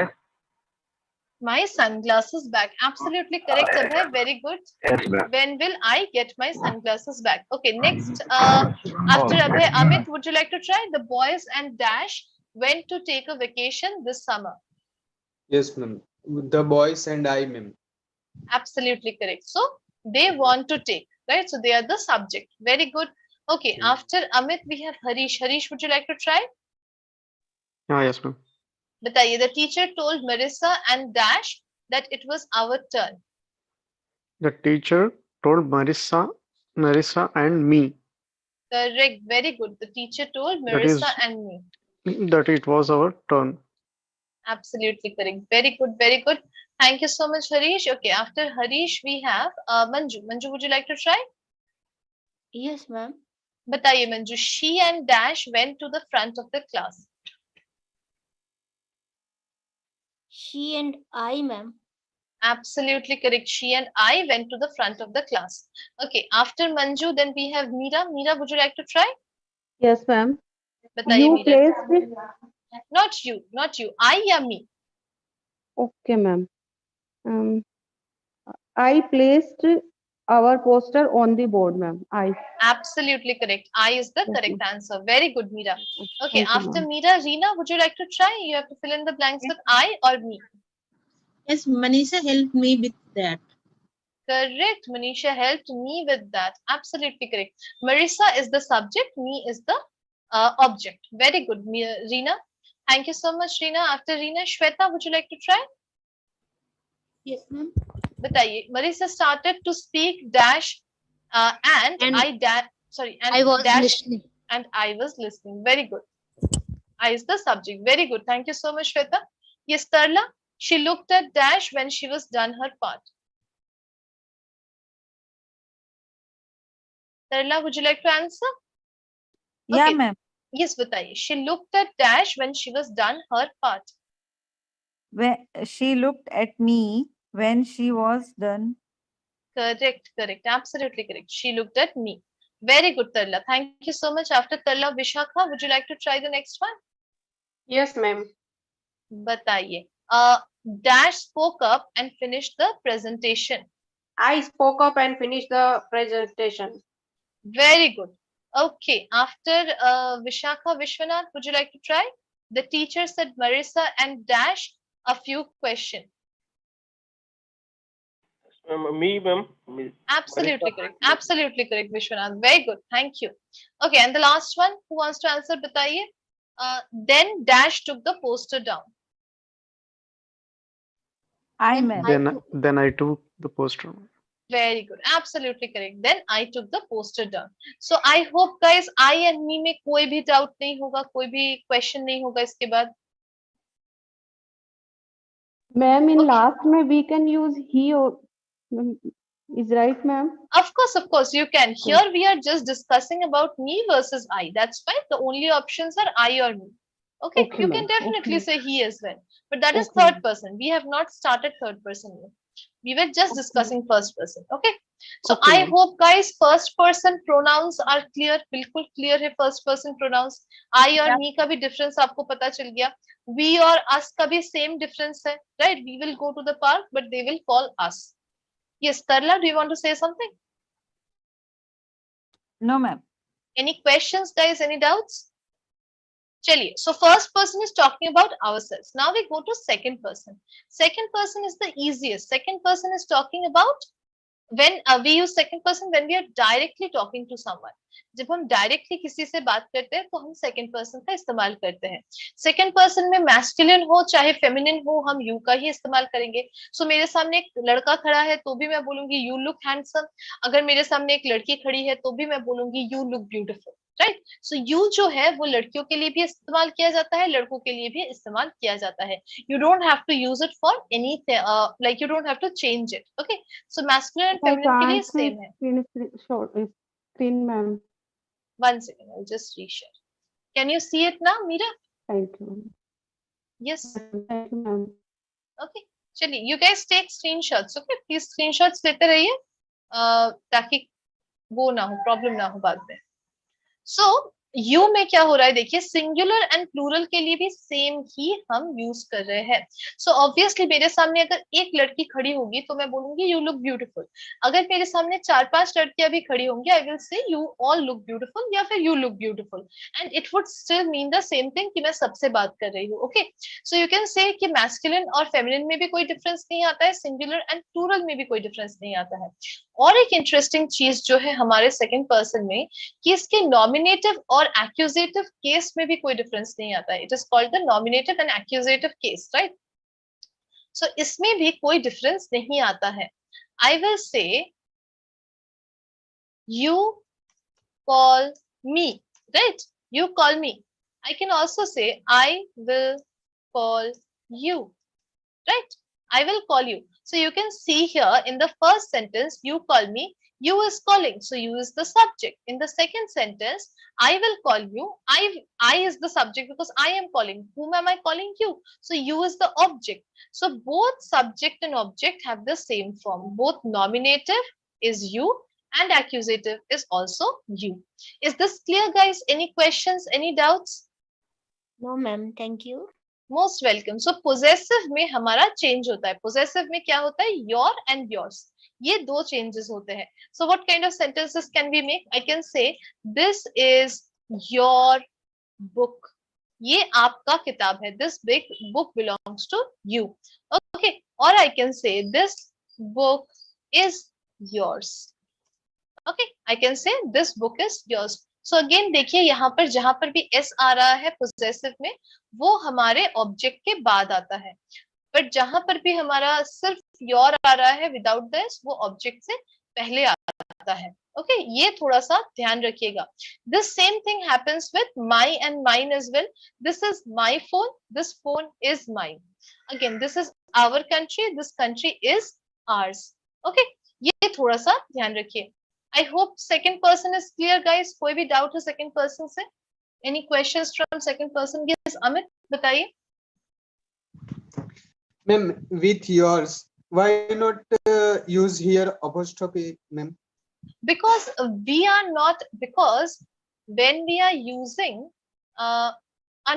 My sunglasses back. Absolutely correct, Abhay. Very good. Yes, ma'am. When will I get my sunglasses back? Okay, next, after Abhay, Amit, would you like to try? The boys and Dash went to take a vacation this summer. Yes, ma'am. The boys and I, ma'am. Absolutely correct. So they want to take, right? So they are the subject. Very good. Okay, after Amit, we have Harish. Harish, would you like to try? Yes, ma'am. बताइए, the teacher told Marissa and Dash that it was our turn. The teacher told Marissa and me Correct. Very good. The teacher told that is Marissa and me. that it was our turn. Absolutely correct. Very good. Very good. Thank you so much, Harish. Okay, after Harish, we have Manju. Manju, would you like to try? Yes, ma'am. बताइए Manju. She and Dash went to the front of the class. She and I, ma'am. Absolutely correct. She and I went to the front of the class. Okay, after Manju, then we have Meera. Meera, would you like to try? Yes, ma'am. बताइए You Meera. placed. Not you. I या me. Okay, ma'am. Um, I placed our poster on the board, ma'am. I. Absolutely correct. I is the Yes, correct ma'am. answer. Very good, Meera. Okay, Thank you, after ma'am. Meera, Reena, would you like to try? You have to fill in the blanks with I or me. Yes, Manisha helped me with that. Correct. Manisha helped me with that. Absolutely correct. Marissa is the subject. Me is the object. Very good, Reena. Thank you so much, Reena. After Reena, Shweta, would you like to try? Yes, ma'am. बताइए. Marissa started to speak dash and I dash. Sorry, and I was dash listening. and I was listening. Very good. I is the subject. Very good. Thank you so much, Shweta. Yes, Tarla. She looked at dash when she was done her part. Tarla, would you like to answer? Yeah, Okay. ma'am. Yes, बताइए. She looked at dash when she was done her part. When she looked at me when she was done. Correct, correct. Absolutely correct. She looked at me. Very good, Tarla. Thank you so much. After Tarla, Vishakha, would you like to try the next one? Yes, ma'am. बताइए. Dash spoke up and finished the presentation. I spoke up and finished the presentation. Very good. Okay. After Vishakha, Vishwanath, would you like to try? The teacher said Marissa and dash a few questions. Me, ma'am. Absolutely correct. Absolutely correct, Vishwanath. Very good. Thank you. Okay, and the last one, who wants to answer? Bataiye. Then Dash took the poster down. Then I took the poster. Very good. Absolutely correct. Then I took the poster down. So I hope guys, I and me में कोई भी doubt नहीं होगा, कोई भी question नहीं होगा इसके बाद. Ma'am, in last में we can use he or is right, ma'am? Of course, you can. Here we are just discussing about me versus I. That's fine. The only options are I or me. Okay, you can definitely say he as well. But that is third person. We have not started third person yet. We were just discussing first person. Okay. So I hope guys first person pronouns are clear. बिल्कुल clear है first person pronouns. I और me का भी difference आपको पता चल गया. We और us का भी same difference है. Right? We will go to the park, but they will call us. Yes, Tarla, do you want to say something? No, ma'am. Any questions, guys? Any doubts? Chaliye. So first person is talking about ourselves. Now we go to second person. Second person is the easiest. Second person is talking about when we use second person when we are directly talking to someone. जब हम directly किसी से बात करते हैं तो हम second person का इस्तेमाल करते हैं. सेकंड पर्सन में मैस्कुलिन हो चाहे फेमिनिन हो हम यू का ही इस्तेमाल करेंगे. सो मेरे सामने एक लड़का खड़ा है तो भी मैं बोलूंगी यू लुक हैंडसम. अगर मेरे सामने एक लड़की खड़ी है तो भी मैं बोलूंगी you look beautiful. Right. So you जो है वो लड़कियों के लिए भी इस्तेमाल किया जाता है, लड़कों के लिए भी इस्तेमाल किया जाता है. You don't have to use it for any like you don't have to change it. Okay. So masculine and feminine के लिए सेम है. Screen, ma'am. One second, I'll just reshare. Can you see it now, Meera? Thank you. Yes. Thank you, ma'am. Okay. चलिए, you guys take screenshots. Okay, please screenshots लेते रहिए ताकि वो ना हो, प्रॉब्लम ना हो बाद में. So यू में क्या हो रहा है देखिए, सिंगुलर एंड प्लूरल के लिए भी सेम ही हम यूज कर रहे हैं. सो ऑब्वियसली मेरे सामने अगर एक लड़की खड़ी होगी तो मैं बोलूंगी यू लुक ब्यूटीफुल. अगर मेरे सामने 4-5 लड़कियां भी खड़ी होंगी आई will say you all look beautiful या फिर you look beautiful and it would still mean the same thing कि मैं सबसे बात कर रही हूँ. Okay. So you can say कि मैस्कुलिन और फेमिनिन में भी कोई डिफरेंस नहीं आता है, सिंगुलर एंड प्लूरल में भी कोई डिफरेंस नहीं आता है. और एक इंटरेस्टिंग चीज जो है हमारे सेकंड पर्सन में कि इसके नॉमिनेटिव और एक्यूजेटिव केस में भी कोई डिफरेंस नहीं आता है. It is called the nominative and accusative case. Right. So इसमें भी कोई डिफरेंस नहीं आता है. I will say you call me. Right. You call me. I can also say I will call you. Right. I will call you. So you can see here in the first sentence, you call me, You is calling, so you is the subject. In the second sentence, I will call you. I is the subject because I am calling. Whom am I calling? You. So you is the object. So both subject and object have the same form. Both nominative is you and accusative is also you. Is this clear, guys? Any questions? Any doubts? No, ma'am. Thank you. Most welcome. So possessive में हमारा change होता है. Possessive में क्या होता है? Your and yours. ये दो changes होते हैं. So what kind of sentences can we make? I can say this is your book. ये आपका किताब है. This big book belongs to you. Okay. Or I can say this book is yours. Okay. I can say this book is yours. So again देखिए यहाँ पर जहां पर भी एस आ रहा है पोजेसिव में, वो हमारे ऑब्जेक्ट के बाद आता है, बट जहां पर भी हमारा सिर्फ योर आ रहा है विदाउट दिस, वो ऑब्जेक्ट से पहले आता है. ओके ये थोड़ा सा ध्यान रखिएगा. This same thing happens with my and mine as well. This is my phone, this phone is mine. Again this is our country, this country is ours. Okay ये थोड़ा सा ध्यान रखिए. I hope second person is clear, guys. कोई भी doubt है second person से? Any questions from second person? Yes, Amit, बताइए. Ma'am, with yours, why not use here apostrophe, ma'am? Because we are not, because when we are using a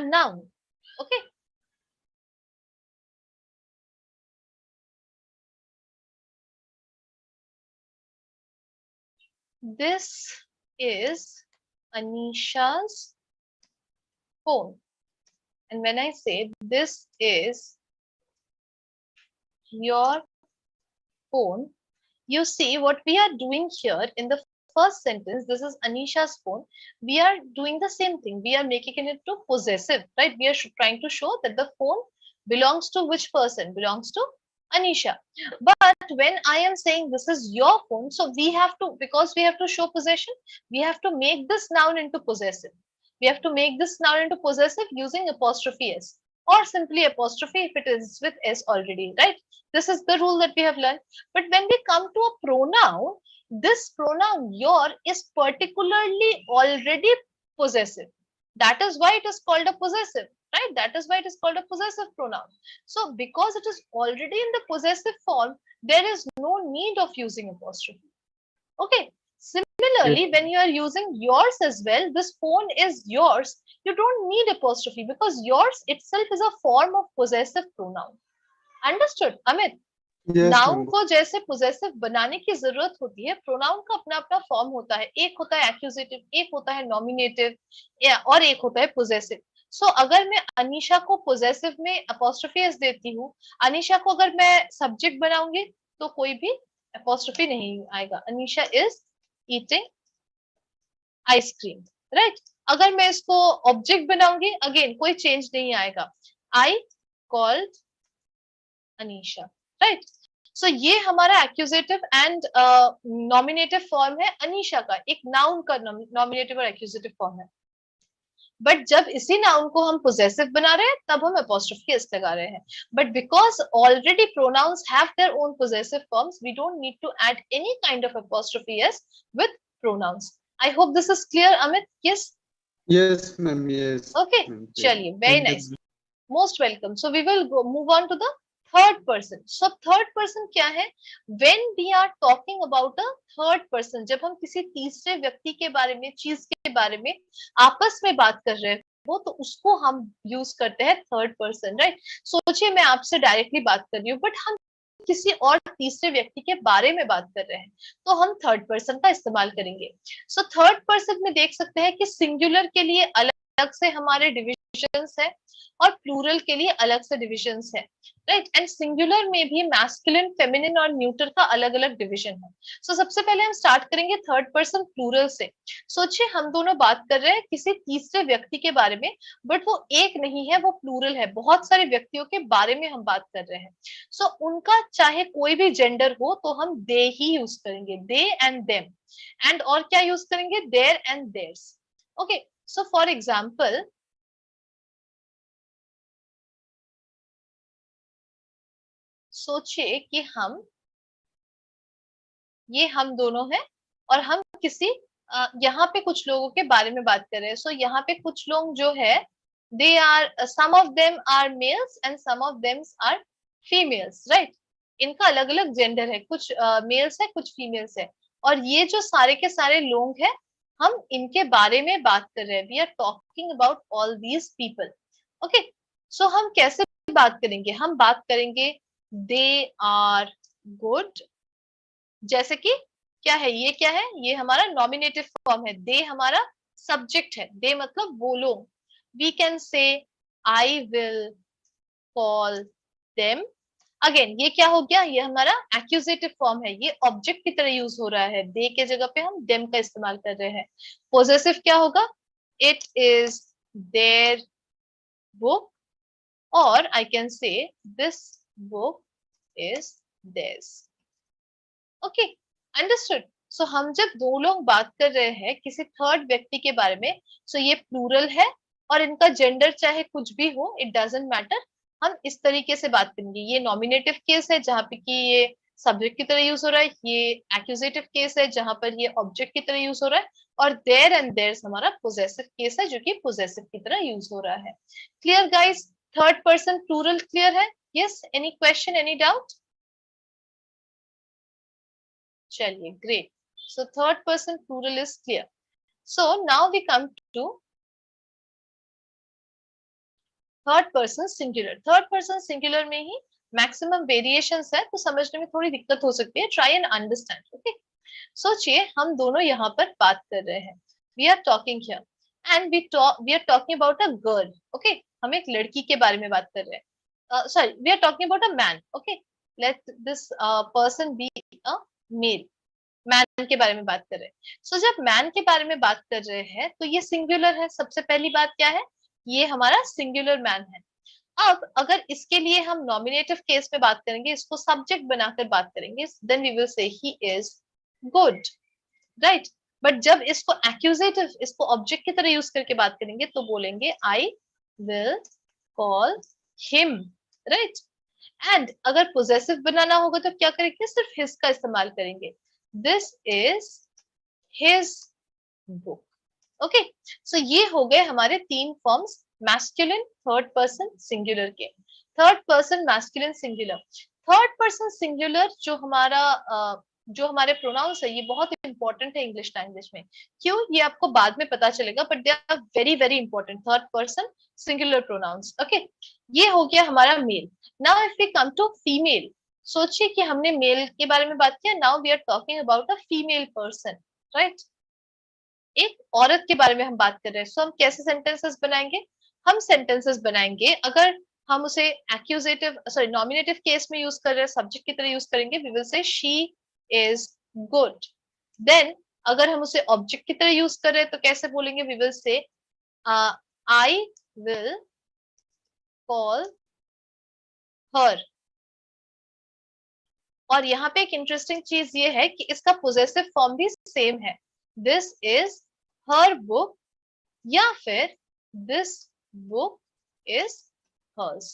noun, okay. This is Anisha's phone. And when I say this is your phone, you see what we are doing here in the first sentence. This is Anisha's phone. We are doing the same thing. We are making it to possessive, right? We are trying to show that the phone belongs to which person? Belongs to Anisha. But when I am saying this is your phone, so we have to, because we have to show possession, we have to make this noun into possessive. We have to make this noun into possessive using apostrophe s, or simply apostrophe if it is with s already, right? This is the rule that we have learned. But when we come to a pronoun, this pronoun your is particularly already possessive. That is why it is called a possessive. Right? That is why it is called a possessive pronoun. So because it is already in the possessive form, there is no need of using apostrophe. Okay. Similarly, when you are using yours as well, this phone is yours. You don't need apostrophe because yours itself is a form of possessive pronoun. Understood, Amit? Noun को जैसे possessive बनाने की जरूरत होती है, pronoun का अपना अपना फॉर्म होता है. एक होता है एक्यूजेटिव, एक होता है नॉमिनेटिव, और एक होता है पोजेसिव. सो अगर मैं अनीशा को पोजेसिव में अपोस्ट्रोफी एस देती हूँ, अनीशा को अगर मैं सब्जेक्ट बनाऊंगी तो कोई भी अपोस्ट्रोफी नहीं आएगा. Anisha is eating ice cream, right? अगर मैं इसको ऑब्जेक्ट बनाऊंगी, अगेन कोई चेंज नहीं आएगा. I called Anisha, right? So ये हमारा एक्यूजेटिव एंड नॉमिनेटिव फॉर्म है अनीशा का, एक नाउन का नॉमिनेटिव और एक्यूजेटिव फॉर्म है. बट जब इसी नाउन को हम पोजेसिव बना रहे हैं, तब हम अपोस्ट्रोफी एस लगा रहे हैं. But because already pronouns have their own possessive forms, we don't need to add any kind of apostrophe S with pronouns. I hope this is clear, Amit. Yes Yes, ma'am. Yes. Okay. चलिए, very nice. Most welcome. So we will move on to the third person. So third person क्या है? When we are talking about a third person, जब हम किसी तीसरे व्यक्ति के बारे में, चीज के बारे में आपस में बात कर रहे हो, तो उसको हम यूज करते हैं थर्ड पर्सन, राइट? सोचिए मैं आपसे डायरेक्टली बात कर रही हूँ, बट हम किसी और तीसरे व्यक्ति के बारे में बात कर रहे हैं, तो हम थर्ड पर्सन का इस्तेमाल करेंगे. सो थर्ड पर्सन में देख सकते हैं कि सिंगुलर के लिए अलग से हमारे डिविजन्स है और प्लूरल के लिए अलग से डिविजन्स है, राइट? एंड सिंगुलर में भी मैस्कुलिन, फेमिनिन और न्यूटर का अलग अलग डिवीजन है. सो सबसे पहले हम स्टार्ट करेंगे थर्ड पर्सन प्लूरल से. सोचिए हम दोनों बात कर रहे हैं किसी तीसरे व्यक्ति के बारे में, बट वो एक नहीं है, वो प्लूरल है. बहुत सारे व्यक्तियों के बारे में हम बात कर रहे हैं. सो उनका चाहे कोई भी जेंडर हो, तो हम दे ही यूज करेंगे, दे एंड देम. एंड और क्या यूज करेंगे? Their and theirs. Okay. So for example, सोचिए कि हम दोनों हैं और हम किसी यहाँ पे कुछ लोगों के बारे में बात कर रहे हैं. सो यहाँ पे कुछ लोग जो है they are some of them are males and some of them are females, right? इनका अलग अलग जेंडर है, कुछ मेल्स है कुछ फीमेल्स है, और ये जो सारे के सारे लोग हैं हम इनके बारे में बात कर रहे हैं. We are talking about all these people. Okay, so हम कैसे बात करेंगे? हम बात करेंगे दे आर गुड. जैसे कि क्या है, ये क्या है, ये हमारा नॉमिनेटिव फॉर्म है. दे हमारा सब्जेक्ट है, दे मतलब वो लोग. We can say I will call them. Again ये क्या हो गया, ये हमारा एक्यूजेटिव फॉर्म है, ये ऑब्जेक्ट की तरह यूज हो रहा है. दे के जगह पे हम देम का इस्तेमाल कर रहे हैं. पोजेसिव क्या होगा, इट इज देयर बुक, और I can say this book is theirs. Okay, understood. So हम जब दो लोग बात कर रहे हैं किसी थर्ड व्यक्ति के बारे में, सो ये प्लूरल है और इनका जेंडर चाहे कुछ भी हो, इट डजंट मैटर. हम इस तरीके से बात करेंगे. ये नॉमिनेटिव केस है जहां पे कि ये सब्जेक्ट की तरह यूज हो रहा है. ये एक्यूजेटिव केस है जहां पर ये ऑब्जेक्ट की तरह यूज हो रहा है. और देयर एंड देयर्स हमारा पोजेसिव केस है जो कि पोजेसिव की तरह यूज हो रहा है. Clear guys? Third person plural clear है? Yes, any question, any doubt? चलिए, great. So third person plural is clear. So now we come to third person singular. Third person singular में ही maximum variations है, तो समझने में थोड़ी दिक्कत हो सकती है. Try and understand. Okay. सोचिए हम दोनों यहाँ पर बात कर रहे हैं. We are talking here and we are talking about a girl. Okay. हम एक लड़की के बारे में बात कर रहे हैं. Sorry, we are talking about a man. Okay. Let this person be a male. Man के बारे में बात कर रहे हैं. सो जब मैन के बारे में बात कर रहे हैं तो ये सिंगुलर है. सबसे पहली बात क्या है, ये हमारा सिंगुलर मैन है. अब अगर इसके लिए हम नॉमिनेटिव केस में बात करेंगे, इसको सब्जेक्ट बनाकर बात करेंगे, then we will say he is good, right. But जब इसको एक्यूजेटिव, इसको ऑब्जेक्ट की तरह यूज करके बात करेंगे तो बोलेंगे आई will call him, right. And अगर पोजेसिव बनाना होगा तो क्या करेंगे, सिर्फ हिज का इस्तेमाल करेंगे. This is his book. Okay, so ये हो गए हमारे तीन forms masculine, third person, singular के. Third person masculine singular. Third person singular जो हमारे प्रोनाउंस है, ये बहुत इंपॉर्टेंट है इंग्लिश लैंग्वेज में. क्यों, ये आपको बाद में पता चलेगा, but they are very very important. Third person singular pronouns. Okay, ये हो गया हमारा male. Now if we come to female, सोचिए कि हमने मेल के बारे में बात किया. Now we are talking about a female person, right. एक औरत के बारे में हम बात कर रहे हैं. सो हम कैसे सेंटेंसेस बनाएंगे, हम सेंटेंसेस बनाएंगे अगर हम उसे एक्यूजेटिव सॉरी नॉमिनेटिव केस में यूज कर रहे हैं, सब्जेक्ट की तरह यूज करेंगे, we will say she is good. Then अगर हम उसे ऑब्जेक्ट की तरह यूज कर रहे हैं तो कैसे बोलेंगे, वी विल से आई विल कॉल हर. और यहाँ पे एक इंटरेस्टिंग चीज ये है कि इसका पोजेसिव फॉर्म भी सेम है. दिस इज हर बुक या फिर this book is hers.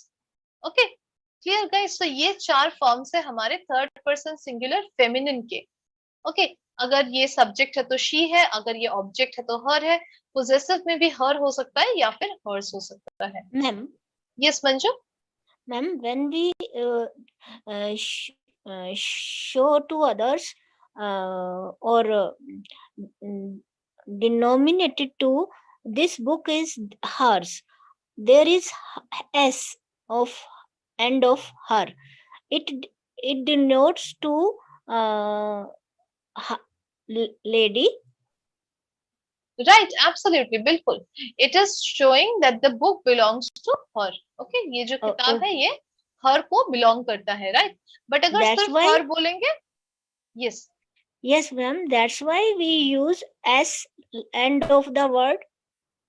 Okay, clear guys? तो ये चार फॉर्म्स है हमारे थर्ड पर्सन सिंगुलर फेमिनिन के. ओके, अगर ये सब्जेक्ट है तो शी है, अगर ये ऑब्जेक्ट है तो हर है. पोजेसिव में भी हर हो सकता है या फिर हर्स हो सकता है. Ma'am, yes Manju. Ma'am, when we show to others or denominated to this book is hers, there is s of end of her. It denotes to lady. Right, absolutely, बिल्कुल. It is showing that the book belongs to her. Okay, ये जो किताब है ये her को belong करता है, right? But अगर सिर्फ her बोलेंगे, yes. Yes, ma'am. That's why we use s end of the word.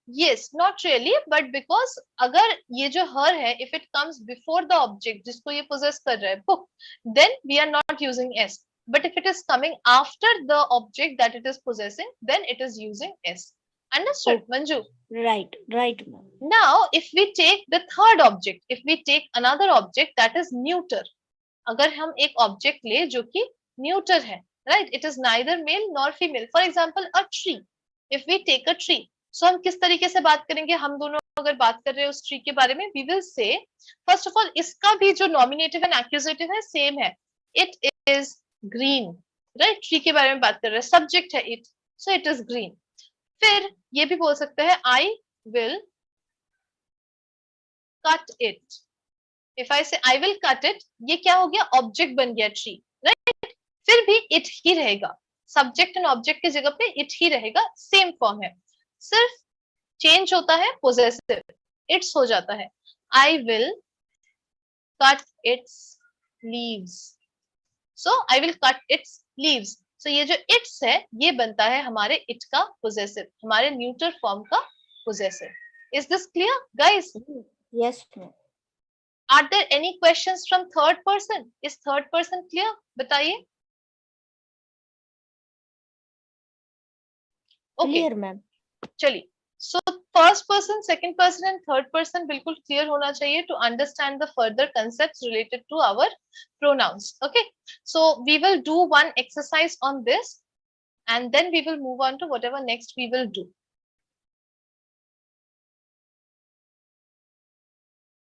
Yes, not really, but because अगर ये जो her है, if it comes before the object जिसको ये possess कर रहा है book, then we are not using s. But if it is coming after the object that it is possessing, then it is using s. Understood, Manju? Right, right. Now, if we take the third object, if we take another object that is neuter, अगर हम एक object ले जो कि neuter है, right? It is neither male nor female. For example, a tree. If we take a tree, so हम किस तरीके से बात करेंगे? हम दोनों अगर बात कर रहे हैं उस ट्री के बारे में, we will say first of all इसका भी जो nominative and accusative है same है. It is green, right? Tree के बारे में बात कर रहे हैं, subject है it, so it is green. फिर ये भी बोल सकते हैं I will cut it. If I say I will cut it, ये क्या हो गया? Object बन गया tree, right? फिर भी it ही रहेगा, subject and object की जगह पे it ही रहेगा, same form है. सिर्फ change होता है possessive, its हो जाता है. I will cut its leaves. So I will cut its leaves. So ये जो its है ये बनता है हमारे it का possessive, हमारे neuter form का possessive. Is this clear, guys? Yes, ma'am. Are there any questions from third person? Is third person clear? बताइए. Okay. Clear, ma'am. चलिए. So first person, second person and third person बिल्कुल clear होना चाहिए to understand the further concepts related to our pronouns. Okay. So we will do one exercise on this and then we will move on to whatever next we will do.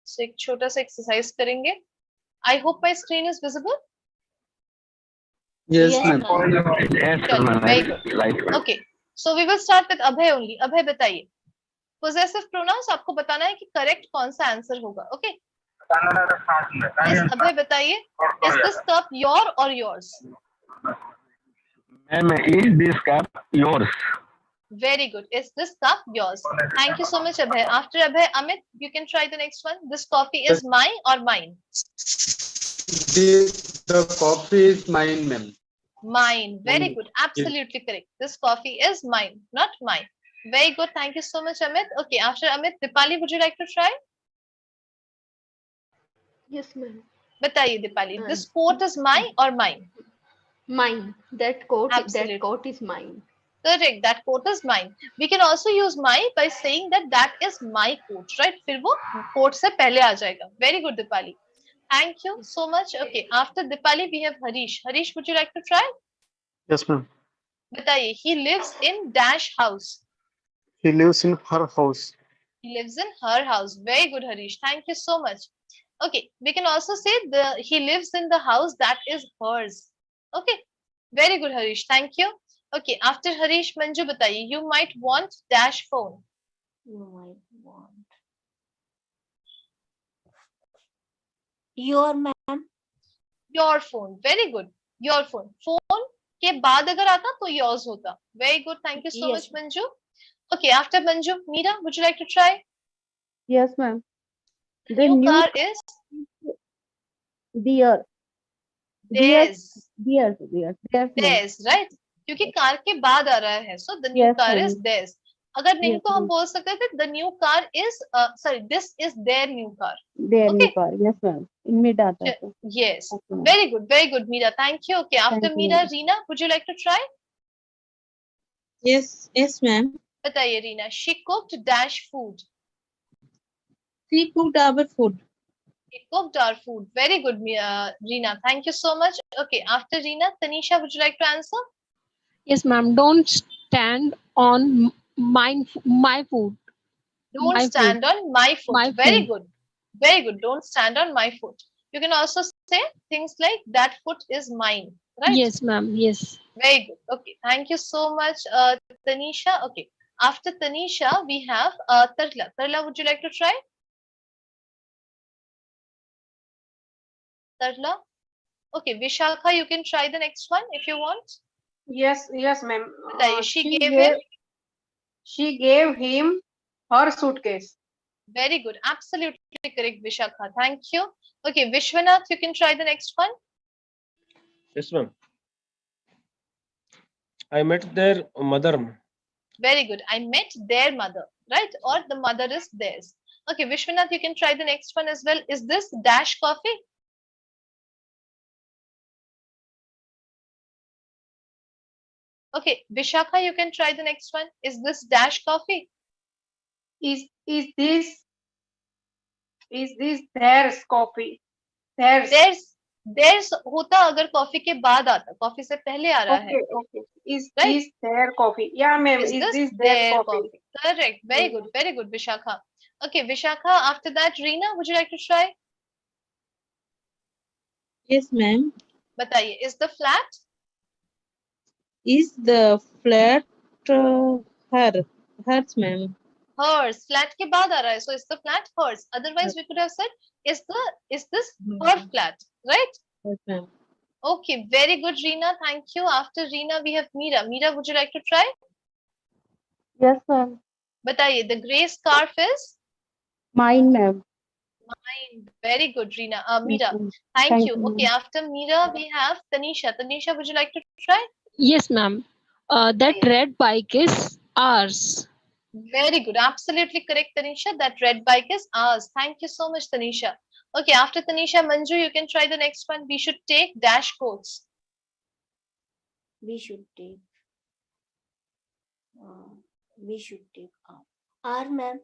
So एक छोटा सा exercise करेंगे. I hope my screen is visible. Yes, Yes, ma'am. ma'am. Yes, Very good. Okay. So we will start with Abhay only. Abhay बताइए. Possessive pronouns आपको बताना है कि correct कौन सा answer होगा. Okay. Yes, Abhay बताइए. Is this cup your or yours? Ma'am, is this cup yours? Very good. Is this cup yours? Thank you so much, Abhay. After Abhay, Amit, you can try the next one. This coffee is mine or mine? The coffee is mine, ma'am. Mine. Very good. Absolutely correct. This coffee is mine, not mine. Very good. Thank you so much, Amit. Okay, after Amit, Dipali, would you like to try? Yes, ma'am. बताइए Dipali. This coat is mine or mine? Mine. That coat is mine. Correct. That coat is mine. We can also use my by saying that is my coat, right? फिर वो coat से पहले आ जाएगा. Very good, Dipali. Thank you so much. Okay. After Dipali, we have Harish. Harish, would you like to try? Yes, ma'am. बताइए. He lives in dash house. He lives in her house. He lives in her house. Very good, Harish. Thank you so much. Okay. We can also say he lives in the house that is hers. Okay. Very good, Harish. Thank you. Okay, after Harish, Manju बताइए. You might want dash phone. You might want your, ma'am. Your phone. Very good. Your phone. Phone के बाद अगर आता तो yours होता. Very good. Thank you so much, Manju. Okay, after Manju, Meera, would you like to try? Yes, ma'am. The new car is dear. Theirs. Theirs, right? क्योंकि car के बाद आ रहा है. So the new car is theirs. अगर नहीं तो हम बोल सकते थे the new car is this is their new car. Their new car. Yes, ma'am. In mid आता है. Yes. Very good. Very good, Meera. Thank you. Okay. After Meera, Reena, would you like to try? Yes, ma'am. बताइए Reena. She cooked dash food. She cooked our food. She cooked our food. Very good, Reena. Thank you so much. Okay. After Reena, Tanisha, would you like to answer? Yes, ma'am. Don't stand on my food. Don't stand on my foot. Very good. Very good. Don't stand on my foot. You can also say things like that foot is mine. Right? Yes, ma'am. Yes. Very good. Okay. Thank you so much, Tanisha. Okay. After Tanisha, we have Tarla. Tarla, would you like to try? Tarla? Okay. Vishakha, you can try the next one if you want. Yes, ma'am. She gave him her suitcase. Very good. Absolutely correct, Vishakha. Thank you. Okay, Vishwanath, you can try the next one. Yes, ma'am. I met their mother. Very good. I met their mother, right? Or the mother is theirs. Okay, Vishwanath, you can try the next one as well. Is this dash coffee? Okay, Vishakha, you can try the next one. Is this dash coffee? Is this theirs coffee? Theirs. There's होता अगर coffee के बाद आता, coffee से पहले आ रहा है. Okay. Is this their coffee? Yeah, ma'am. Is Is this this their their coffee? coffee? Correct. Very good, Vishakha. Okay, Vishakha. After that, Reena, would you like to try? Yes, ma'am. बताइए. Is the flat? Is the flat hers, ma'am? Hers. Flat के बाद आ रहा है. So is the flat hers? Otherwise, we could have said, is this her flat? Right? Yes, ma'am. Okay. Very good, Reena. Thank you. After Reena, we have Meera. Meera, would you like to try? Yes, ma'am. बताइए. The grey scarf is? Mine, ma'am. Mine. Very good, Reena. Meera. Mhm. Thank you. you, Okay. ma'am. After Meera, we have Tanisha. Tanisha, would you like to try? Yes, ma'am. That red bike is ours. Very good. Absolutely correct, Tanisha. That red bike is ours. Thank you so much, Tanisha. Okay, after Tanisha, Manju, you can try the next one. We should take dash quotes. We should take R, ma'am.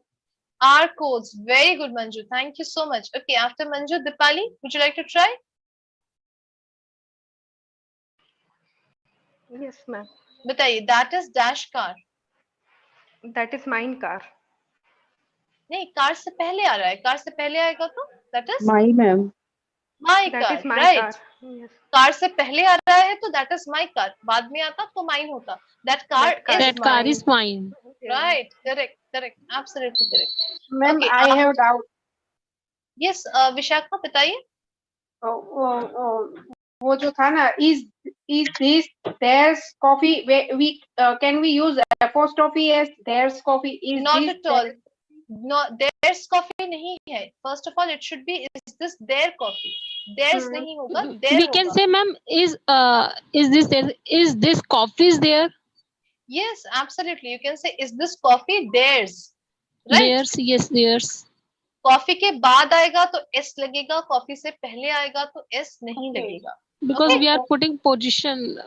R codes. Very good, Manju. Thank you so much. Okay, after Manju, Dipali, would you like to try? Yes, ma'am. बताइए. That is dash car. That is mine car. नहीं, car से पहले आ रहा है. Car से पहले आएगा तो that is My, ma'am. my That car. is my Right. car. Yes. Car से पहले आ रहा है तो that is my car. बाद में आता तो mine होता. That car That car is mine. Right. Correct. Absolutely correct. Ma'am, Okay, I have doubt. Yes, Vishakha, बताइए. वो जो था ना, is this theirs coffee? Can we use apostrophe as theirs coffee? Is Not this at all. No, theirs coffee नहीं है. First of all, it should be, is this their coffee? Theirs नहीं होगा. Their We can होगा. say, ma'am, is this coffee is there? Yes, absolutely. You can say, is this coffee theirs? Right? Theirs, yes, theirs. Coffee के बाद आएगा तो s लगेगा. Coffee से पहले आएगा तो s नहीं लगेगा. Because Okay. we are putting position.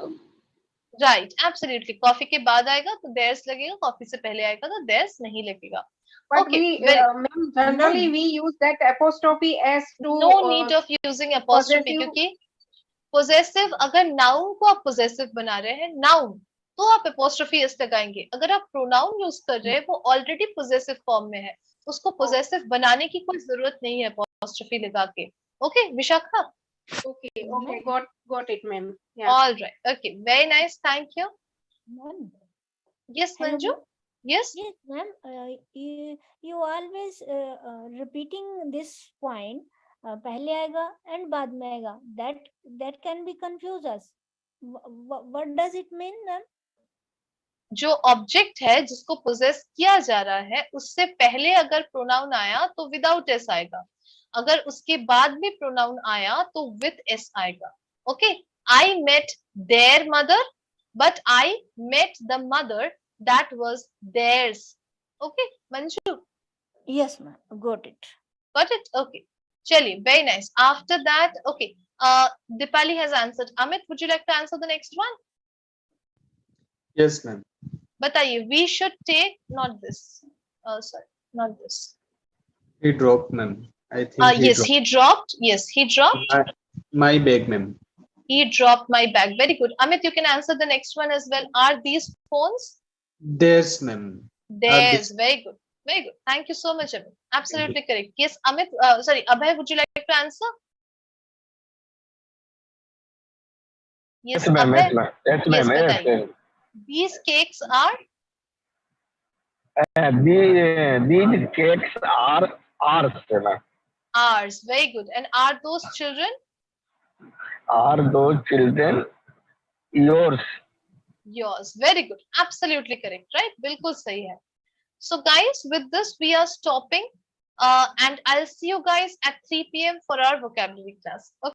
Right, absolutely. Coffee के बाद आएगा तो theirs लगेगा. कॉफी से पहले आएगा तो theirs नहीं लगेगा. But Okay. ma'am, generally we use that apostrophe as to No need of using apostrophe possessive. क्योंकि possessive, अगर noun को आप possessive बना रहे हैं, noun, तो आप apostrophe s लगाएंगे. अगर आप pronoun यूज कर रहे हैं, वो already possessive form में है, उसको possessive बनाने की कोई जरूरत नहीं है apostrophe लगा के. Okay, Vishakha? Okay, got it, ma'am. Yeah. All right. Okay, very nice. Thank you. Ma'am. Yes, Hello, Manju? ma'am. Yes? Yes, ma'am. You always repeating this point. पहले आएगा and बाद में आएगा. That can be confuse us. What does it mean, ma'am? जो object है जिसको poses किया जा रहा है उससे पहले अगर प्रोनाउन आया तो विदाउट एस आएगा. अगर उसके बाद भी प्रोनाउन आया तो विथ एस आएगा. Okay. I met their mother but I met the mother that was theirs. Okay Manju? Yes, ma'am. Got it. Got it? Okay. चलिए, very nice. After that, okay. Dipali has answered. Amit, would you like to answer the next one? Yes, ma'am. बताइए. We should take not this. Sorry, not this. He dropped, ma'am. I think Yes, he dropped. Yes, he dropped. my bag, ma'am. He dropped my bag. Very good. Amit, you can answer the next one as well. Are these phones? Theirs, ma'am. Theirs. Very good. Very good. Thank you so much, Amit. Absolutely correct. Yes, Amit. Sorry, Abhay, would you like to answer? Yes, ma'am. Abhay. Yes, ma'am. Yes, Yes, बताइए. These cakes are? These cakes are ours, ma'am. Ours. Very good. And are those children? Are those children yours? Yours. Very good. Absolutely correct. Right? बिल्कुल सही है. So guys, with this we are stopping and I'll see you guys at 3 p.m. for our vocabulary class. Okay.